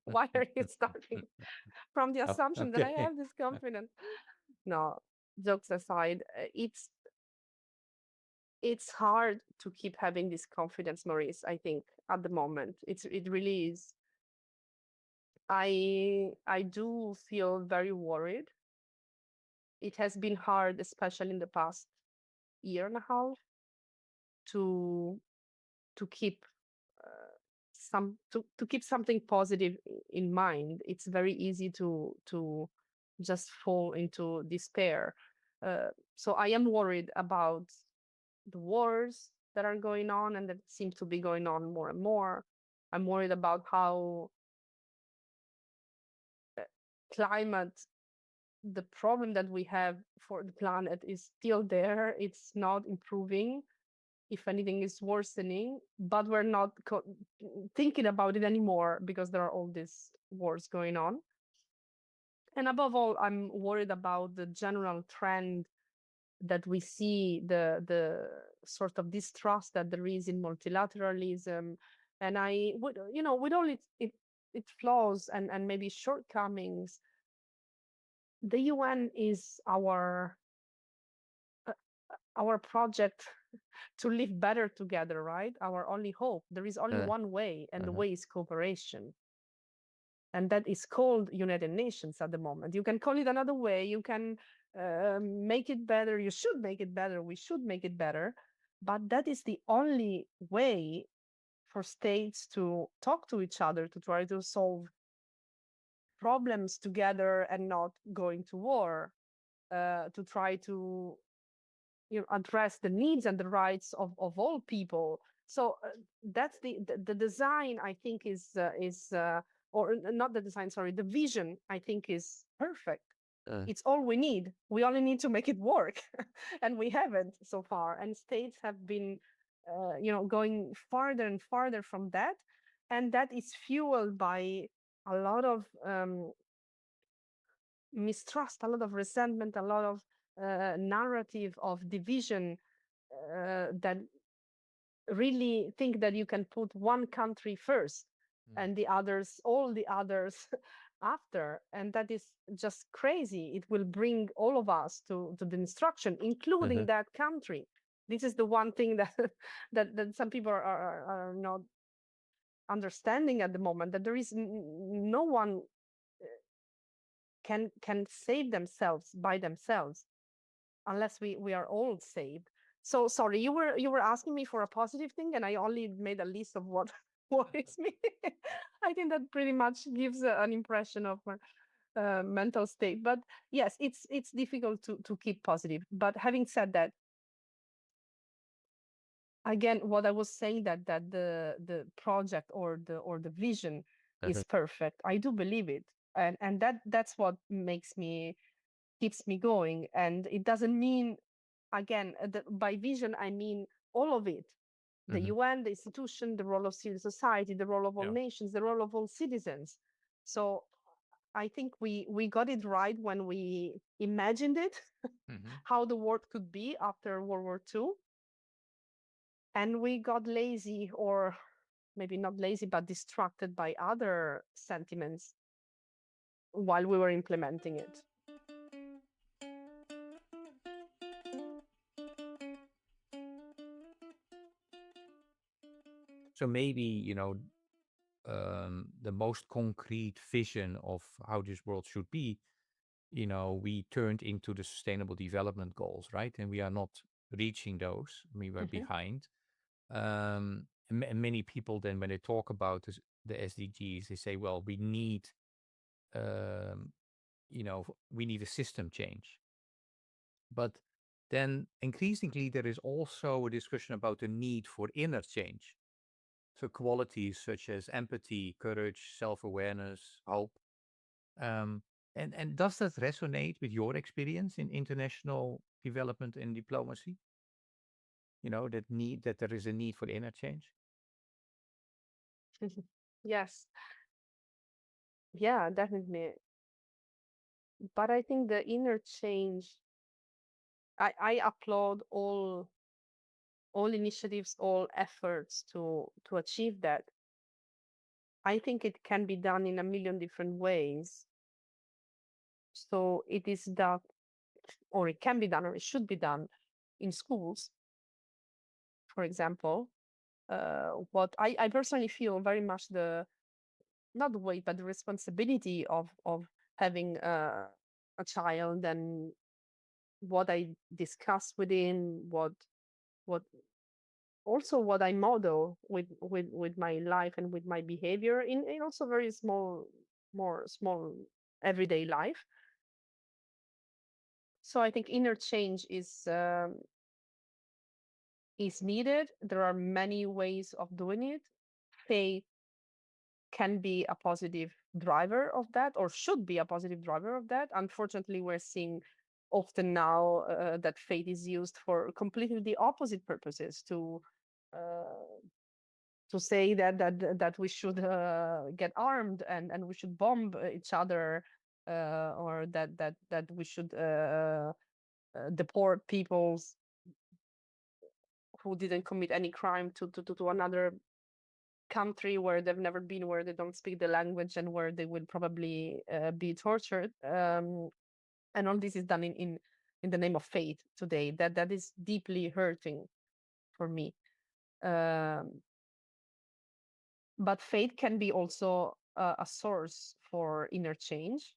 Why are you starting from the Oh, assumption that I okay. have this confidence? No, jokes aside, it's hard to keep having this confidence, Maurice. I think at the moment, it really is. I do feel very worried. It has been hard, especially in the past year and a half, to to keep to keep something positive in mind. It's very easy to just fall into despair. So I am worried about the wars, that are going on and that seem to be going on more and more. I'm worried about how climate, the problem that we have for the planet is still there. It's not improving. If anything, is worsening, but we're not thinking about it anymore because there are all these wars going on. And above all, I'm worried about the general trend that we see, the sort of distrust that there is in multilateralism. And I would, with all its flaws and maybe shortcomings, the UN is our project to live better together, right? Our only hope. There is only one way, and the way is cooperation. And that is called United Nations at the moment. You can call it another way. You can make it better. You should make it better. We should make it better. But that is the only way for states to talk to each other, to try to solve problems together and not going to war, to try to address the needs and the rights of all people. So that's the design, I think, is or not the design, sorry, the vision, I think, is perfect. It's all we need. We only need to make it work. And we haven't so far. And states have been going farther and farther from that. And that is fueled by a lot of mistrust, a lot of resentment, a lot of narrative of division that really think that you can put one country first and the others, all the others after. And that is just crazy. It will bring all of us to the destruction, including that country. This is the one thing that that some people are not understanding at the moment, that there is no one can save themselves by themselves unless we are all saved. So sorry, you were asking me for a positive thing, and I only made a list of what worries me. I think that pretty much gives an impression of my mental state. But yes, it's difficult to keep positive. But having said that, again, what I was saying, that the project or the vision is perfect. I do believe it, and that's what keeps me going. And it doesn't mean, again, by vision, I mean all of it. The UN, the institution, the role of civil society, the role of all nations, the role of all citizens. So I think we got it right when we imagined it, how the world could be after World War II. And we got lazy, or maybe not lazy, but distracted by other sentiments while we were implementing it. So maybe, the most concrete vision of how this world should be, we turned into the sustainable development goals, right? And we are not reaching those. We were behind. And many people then, when they talk about the SDGs, they say, well, we need, we need a system change. But then increasingly, there is also a discussion about the need for inner change. So qualities such as empathy, courage, self-awareness, hope. And does that resonate with your experience in international development and diplomacy? That there is a need for inner change? Yes. Yeah, definitely. But I think the inner change, I applaud all initiatives, all efforts to achieve that. I think it can be done in a million different ways. So it is done, or it can be done, or it should be done in schools, for example. What I personally feel very much not the weight, but the responsibility of having a child, and what I discuss within, what also what I model with my life and with my behavior in also very more small everyday life. So I think inner change is is needed. There are many ways of doing it. Faith can be a positive driver of that, or should be a positive driver of that. Unfortunately, we're seeing often now that faith is used for completely the opposite purposes, uh, to say that we should get armed and we should bomb each other, or that we should deport peoples who didn't commit any crime to another country where they've never been, where they don't speak the language, and where they will probably be tortured. And all this is done in the name of faith today. That is deeply hurting for me. Um, but faith can be also a source for inner change.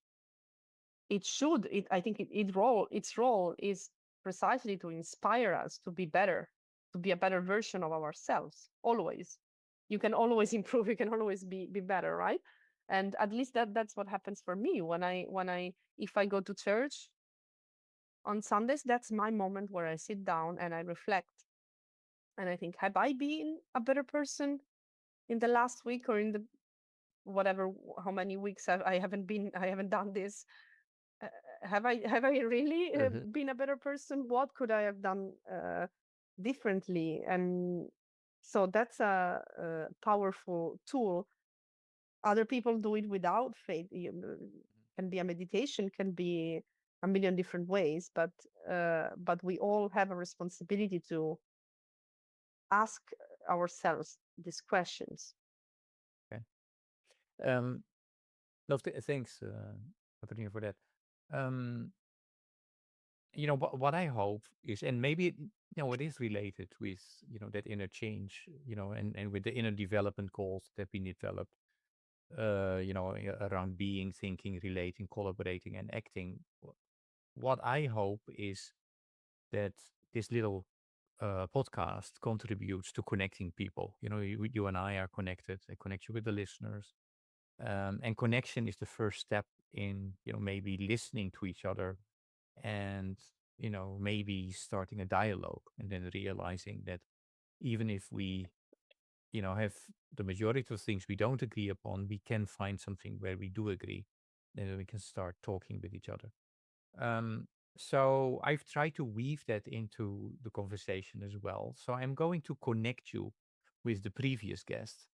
It should. I think its role is precisely to inspire us to be better, to be a better version of ourselves. Always, you can always improve. You can always be better, right? And at least that's what happens for me when I if I go to church on Sundays. That's my moment where I sit down and I reflect and I think, have I been a better person in the last week, or in the whatever how many weeks I haven't done this. uh, have I really Mhm. been a better person? What could I have done differently? And so that's a powerful tool. Other people do it without faith. Can be a meditation, can be a million different ways, but we all have a responsibility to ask ourselves these questions. Okay. Um, no, thanks, Caterina, for that. Um, what I hope is, and maybe it is related with that inner change, and with the inner development goals that we developed, around being, thinking, relating, collaborating, and acting. What I hope is that this little podcast contributes to connecting people. You and I are connected. I connect you with the listeners, and connection is the first step in maybe listening to each other, and maybe starting a dialogue, and then realizing that even if we have the majority of things we don't agree upon, we can find something where we do agree, and then we can start talking with each other. um, so I've tried to weave that into the conversation as well. So I'm going to connect you with the previous guest.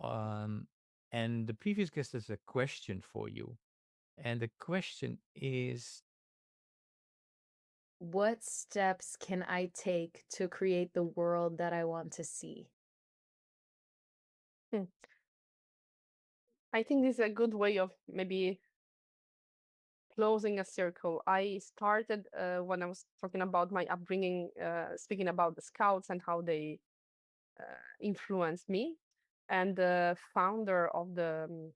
Um, and the previous guest has a question for you. And the question is, What steps can I take to create the world that I want to see? Hmm. I think this is a good way of maybe closing a circle. I started when I was talking about my upbringing, speaking about the scouts and how they influenced me. And the founder of the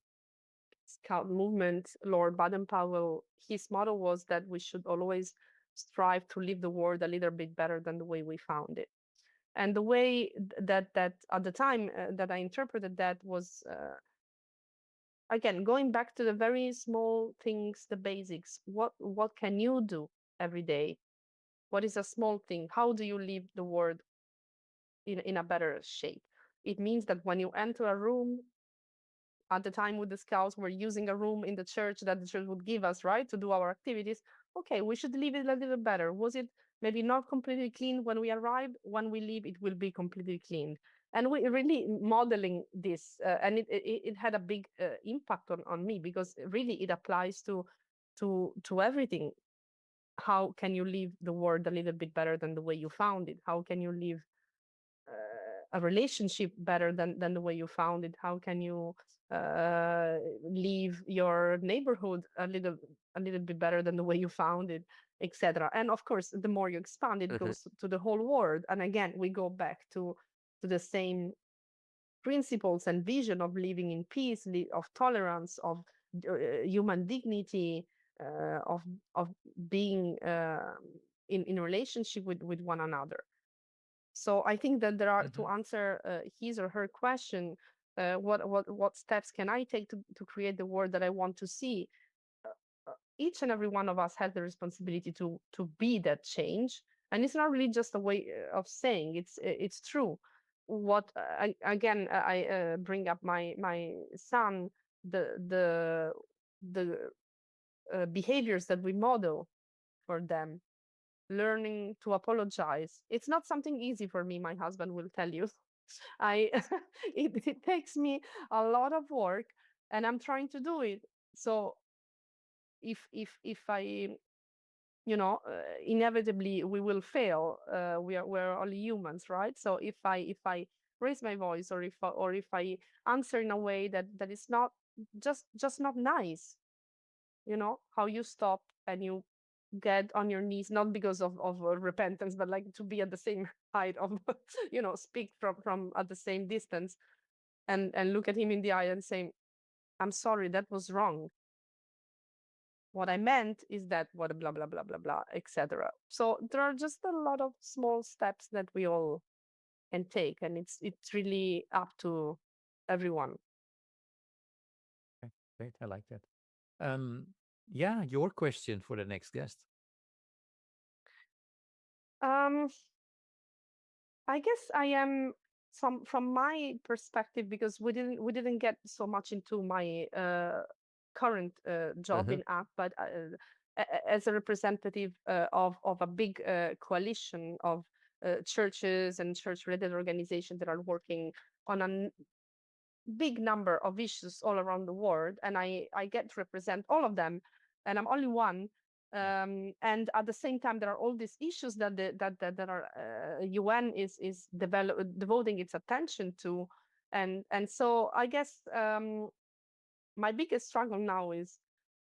scout movement, Lord Baden-Powell, his motto was that we should always strive to leave the world a little bit better than the way we found it. And the way that at the time that I interpreted that was again going back to the very small things, the basics. What can you do every day? What is a small thing? How do you leave the world in a better shape? It means that when you enter a room, at the time with the scouts, we're using a room in the church that the church would give us, right, to do our activities. Okay, we should leave it a little better. Was it maybe not completely clean when we arrived? When we leave, it will be completely cleaned. And we really modeling this, and it had a big impact on me, because really it applies to everything. How can you leave the world a little bit better than the way you found it? How can you leave a relationship better than the way you found it? How can you leave your neighborhood a little bit better than the way you found it, etc. And of course, the more you expand, it Mhm. goes to the whole world. And again, we go back to the same principles and vision of living in peace, of tolerance, of human dignity, of being in relationship with one another. So I think that there are, to Mhm. answer his or her question, what steps can I take to create the world that I want to see? Each and every one of us has the responsibility to be that change. And it's not really just a way of saying, it's true. What I bring up my son, the behaviors that we model for them, learning to apologize. It's not something easy for me, my husband will tell you. I it takes me a lot of work, and I'm trying to do it. So if I, inevitably we will fail. We're all humans, right? So if I raise my voice, or if I answer in a way that is not just not nice, how you stop and you get on your knees, not because of repentance, but like to be at the same height of, speak from at the same distance, and look at him in the eye and say, I'm sorry, that was wrong. What I meant is that what blah blah blah blah blah, etc. So there are just a lot of small steps that we all can take, and it's really up to everyone. Okay, great. I like that. Yeah, your question for the next guest. Um, I guess I am, from my perspective, because we didn't get so much into my current job in ACT, but as a representative of a big coalition of churches and church-related organizations that are working on a big number of issues all around the world, and I get to represent all of them, and I'm only one. And at the same time, there are all these issues that that are UN is devoting its attention to, and so I guess my biggest struggle now is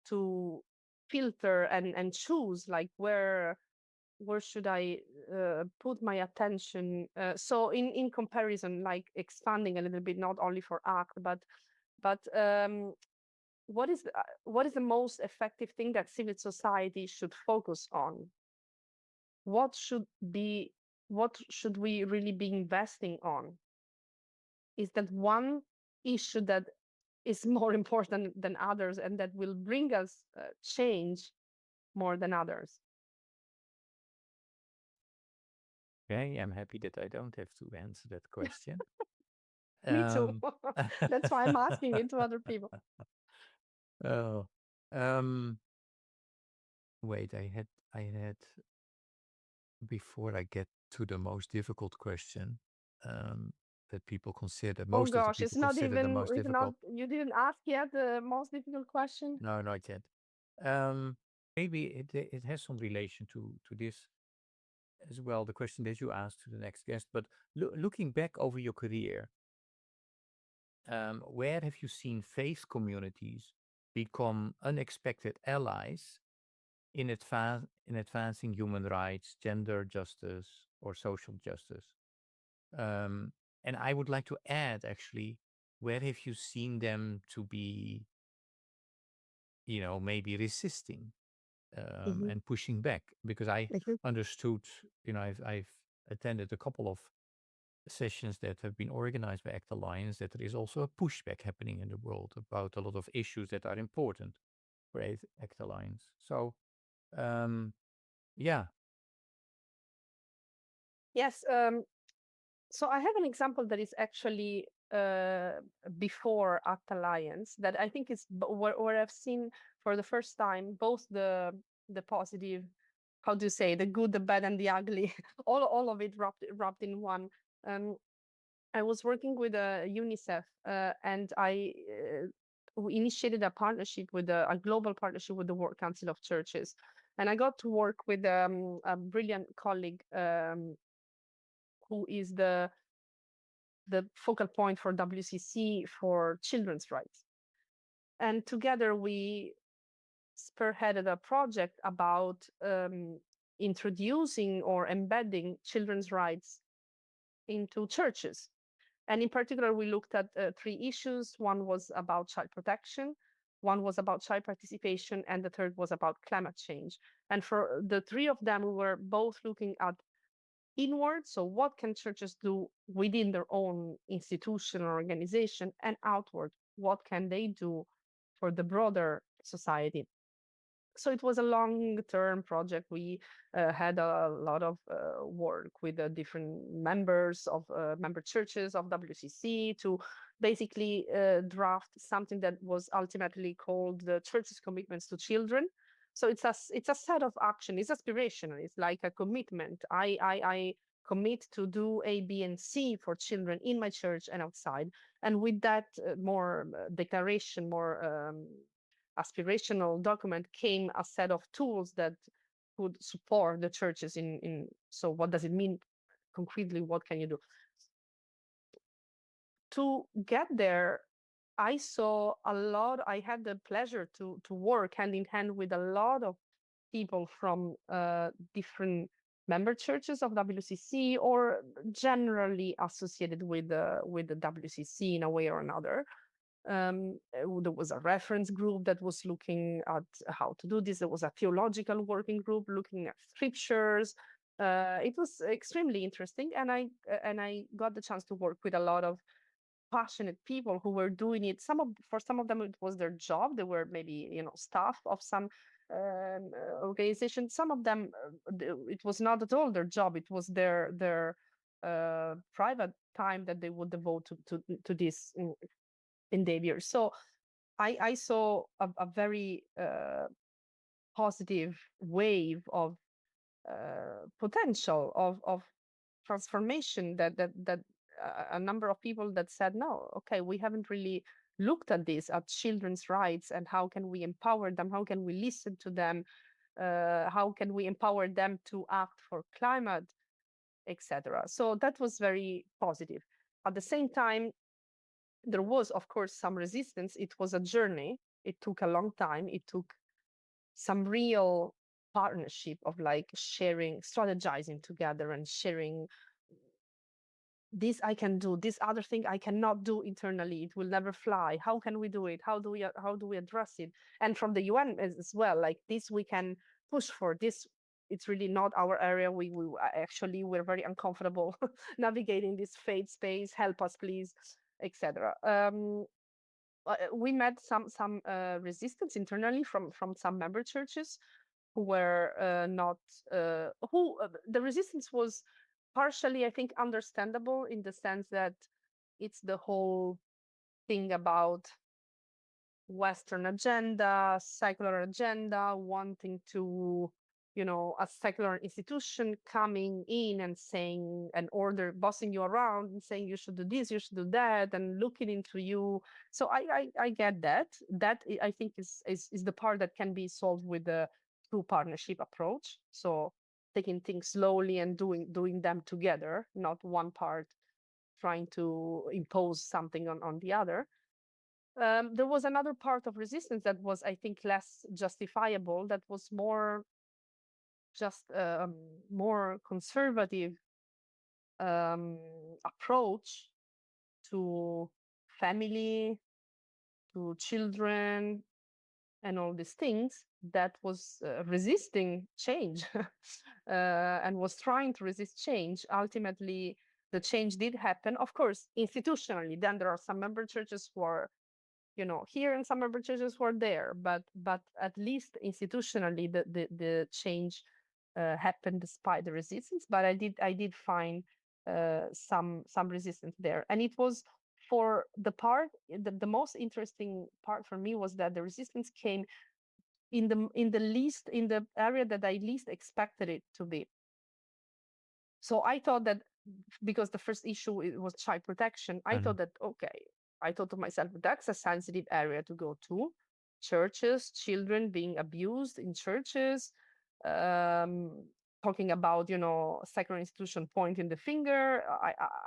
to filter and choose, like, where should I put my attention? So in comparison, like expanding a little bit, not only for ACT, but what is the most effective thing that civil society should focus on? What should we really be investing on? Is that one issue that is more important than others, and that will bring us change more than others? Okay, I'm happy that I don't have to answer that question. Me too. That's why I'm asking it to other people. Oh, um, wait, I had before I get to the most difficult question, that people consider, Oh most of the gosh, it's people not consider the even, most it's not, difficult. you didn't ask yet the most difficult question. No, not yet. Maybe it has some relation to this as well, the question that you asked to the next guest. But looking back over your career, where have you seen faith communities become unexpected allies in advancing human rights, gender justice, or social justice? And I would like to add, actually, where have you seen them to be, maybe resisting Hmm. and pushing back? Because I Hmm. understood, I've attended a couple of sessions that have been organized by ACT Alliance, that there is also a pushback happening in the world about a lot of issues that are important for ACT Alliance. So, yeah. Yes. So I have an example that is actually before ACT Alliance, that I think is where I've seen for the first time both the positive, how do you say, the good, the bad, and the ugly, all of it wrapped in one. Um, I was working with UNICEF, and we initiated a partnership with a global partnership with the World Council of Churches, and I got to work with a brilliant colleague, who is the focal point for WCC for children's rights. And together we spearheaded a project about introducing or embedding children's rights into churches. And in particular, we looked at three issues. One was about child protection, one was about child participation, and the third was about climate change. And for the three of them, we were both looking at inward, so what can churches do within their own institution or organization, and outward, what can they do for the broader society. So it was a long-term project. We had a lot of work with the different members of member churches of WCC to basically draft something that was ultimately called the Church's Commitments to Children. So it's a set of action. It's aspirational. It's like a commitment. I commit to do A, B, and C for children in my church and outside. And with that more declaration, more aspirational document came a set of tools that could support the churches in so what does it mean concretely? What can you do? To get there, I saw a lot. I had the pleasure to work hand in hand with a lot of people from different member churches of WCC or generally associated with the WCC in a way or another. There was a reference group that was looking at how to do this. There was a theological working group looking at scriptures. It was extremely interesting, and I got the chance to work with a lot of passionate people who were doing it. For some of them it was their job. They were maybe staff of some organization. Some of them it was not at all their job. It was their private time that they would devote to this endeavor. So I saw a very positive wave of potential of transformation that a number of people that said, no, okay, we haven't really looked at this, at children's rights, and how can we empower them? How can we listen to them? How can we empower them to act for climate, etc.? So that was very positive. At the same time, there was, of course, some resistance. It was a journey. It took a long time. It took some real partnership of like sharing, strategizing together and sharing this I can do, this other thing I cannot do internally. It will never fly. How can we do it? How do we address it? And from the UN as well, like this we can push for this. It's really not our area. We're very uncomfortable navigating this fate space. Help us, please, etc. We met some resistance internally from some member churches who were not who the resistance was partially, I think, understandable in the sense that it's the whole thing about Western agenda, secular agenda, wanting to, a secular institution coming in and saying an order, bossing you around and saying you should do this, you should do that, and looking into you. So I get that. That I think is the part that can be solved with the true partnership approach. So taking things slowly and doing them together, not one part trying to impose something on the other. There was another part of resistance that was, I think, less justifiable, that was more just more conservative approach to family, to children, and all these things, that was resisting change and was trying to resist change. Ultimately, the change did happen, of course, institutionally. Then there are some member churches who are here and some member churches were there, but at least institutionally the change happened despite the resistance. But I did find some resistance there, and it was for the most interesting part for me was that the resistance came in the area that I least expected it to be. So I thought that because the first issue was child protection, I thought that, okay, I thought to myself, that's a sensitive area to go to. Churches, children being abused in churches, talking about, secular institution pointing the finger.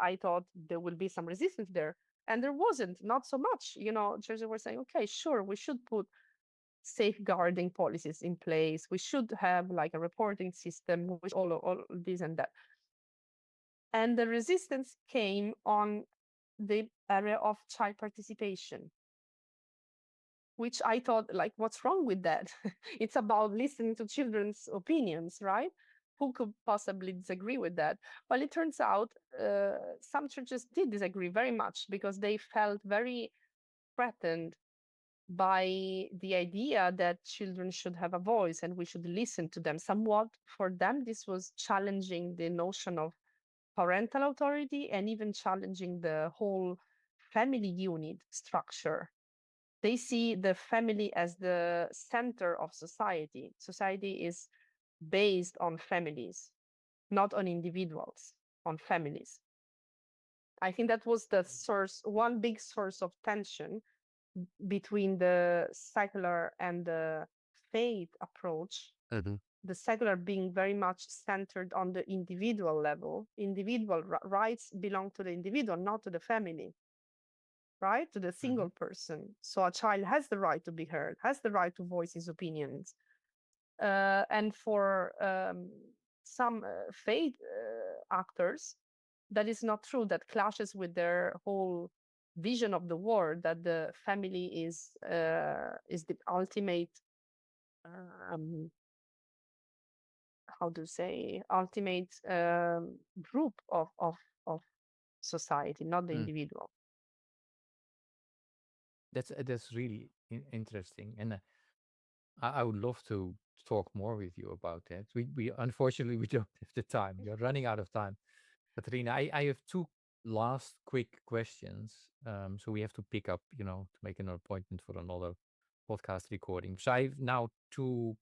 I thought there will be some resistance there. And there wasn't, not so much. Churches were saying, okay, sure, we should put safeguarding policies in place. We should have like a reporting system, which all this and that. And the resistance came on the area of child participation, which I thought, like, what's wrong with that? It's about listening to children's opinions, right? Who could possibly disagree with that? Well, it turns out some churches did disagree very much because they felt very threatened by the idea that children should have a voice and we should listen to them. Somewhat for them, this was challenging the notion of parental authority and even challenging the whole family unit structure. They see the family as the center of society. Society is based on families, not on individuals, on families. I think that was the source, one big source of tension between the secular and the faith approach. The secular being very much centered on the individual level. Individual rights belong to the individual, not to the family, right? To the single person. So a child has the right to be heard, has the right to voice his opinions. And for some faith actors, that is not true. That clashes with their whole vision of the world, that the family is the ultimate how to say, ultimate group of society, not the individual. That's really interesting, and I would love to talk more with you about that. We unfortunately we don't have the time. We are running out of time. Katrina, I have two last quick questions. So we have to pick up, to make an appointment for another podcast recording. So I have now two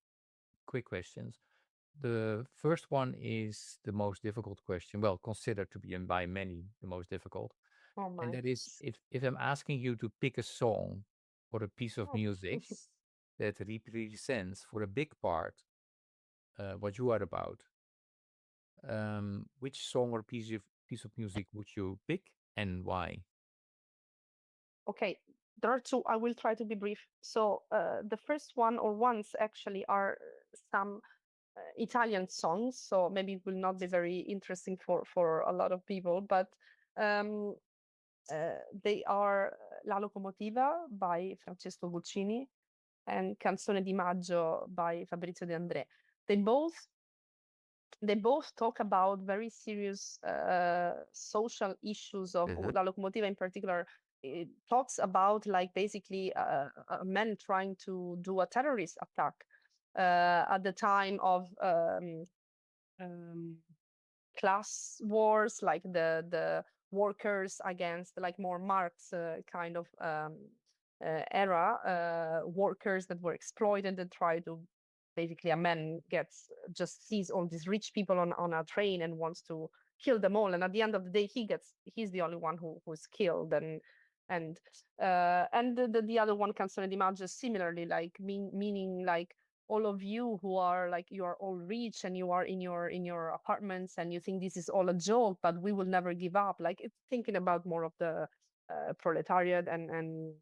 quick questions. The first one is the most difficult question. Well, considered to be by many the most difficult. Oh And my. that is if I'm asking you to pick a song or a piece of Oh. music that represents for a big part what you are about, which song or piece of music would you pick and why? Okay, there are two. I will try to be brief. So the first one or ones actually are some Italian songs. So maybe it will not be very interesting for a lot of people, but um, they are La Locomotiva by Francesco Guccini and Canzone di Maggio by Fabrizio De André. They both talk about very serious social issues of La Locomotiva in particular. It talks about like basically a man trying to do a terrorist attack at the time of class wars, like the workers against like more Marx kind of era, workers that were exploited and try to basically a man just sees all these rich people on a train and wants to kill them all, and at the end of the day he's the only one who's killed, and the other one, Canzone di Maggio, similarly, like meaning like all of you who are like, you are all rich and you are in your apartments and you think this is all a joke, but we will never give up. Like it's thinking about more of the proletariat and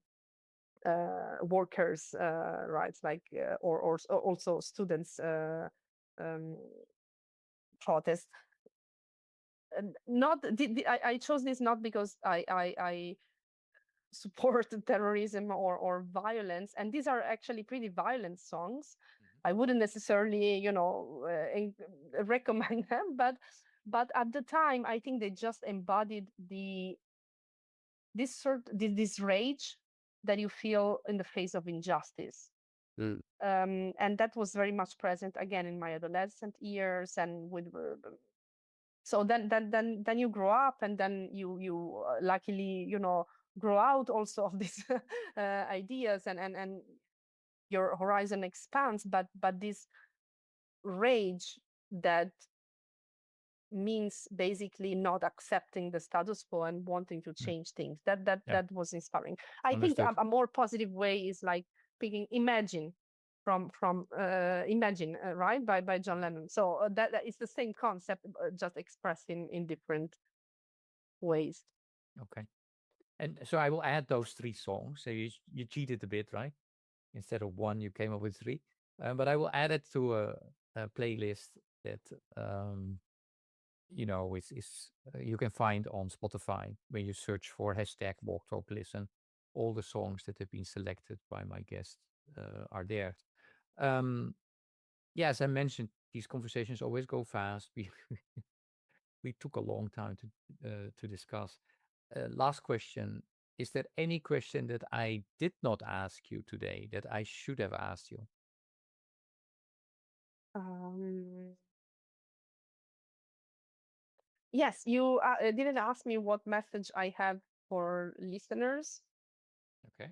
workers rights, like or also students protest. Not I chose this not because I support terrorism or violence, and these are actually pretty violent songs. I wouldn't necessarily recommend them, but at the time I think they just embodied this rage that you feel in the face of injustice. And that was very much present again in my adolescent years, and with so then you grow up, and then you luckily grow out also of these ideas, and your horizon expands, but this rage that means basically not accepting the status quo and wanting to change things, that was inspiring. I think Understood. a more positive way is like picking Imagine from Imagine, right, by John Lennon. So that is the same concept, just expressed in different ways. Okay. And so I will add those three songs. So you cheated a bit, right? Instead of one, you came up with three. But I will add it to a playlist that is you can find on Spotify when you search for #Walk Talk Listen. All the songs that have been selected by my guests are there. Yeah, as I mentioned, these conversations always go fast. We took a long time to discuss. Last question: is there any question that I did not ask you today that I should have asked you? Um, yes, you didn't ask me what message I have for listeners, Okay.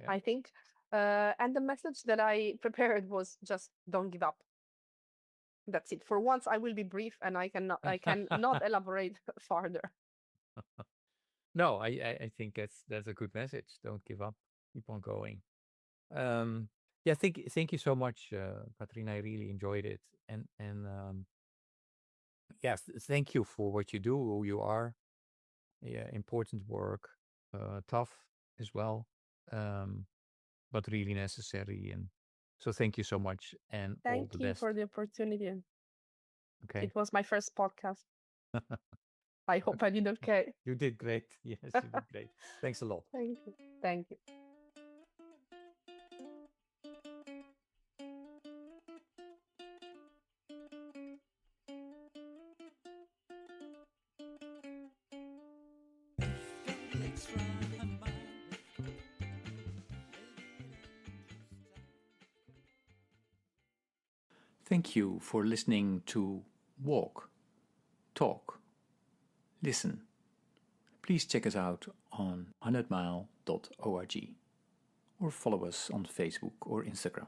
Yeah. I think. And the message that I prepared was just don't give up. That's it. For once, I will be brief and I cannot elaborate farther. No, I think that's a good message. Don't give up. Keep on going. Yeah, thank you so much, Katrina. I really enjoyed it, and yes, thank you for what you do, who you are. Yeah, important work, tough as well, um, but really necessary. And so, thank you so much, and all the Thank you best. for the opportunity. Okay, It was my first podcast. I hope I did okay. you did great. Yes, you did great. Thanks a lot. Thank you. Thank you. Thank you for listening to Walk, Talk, Listen. Please check us out on 100mile.org or follow us on Facebook or Instagram.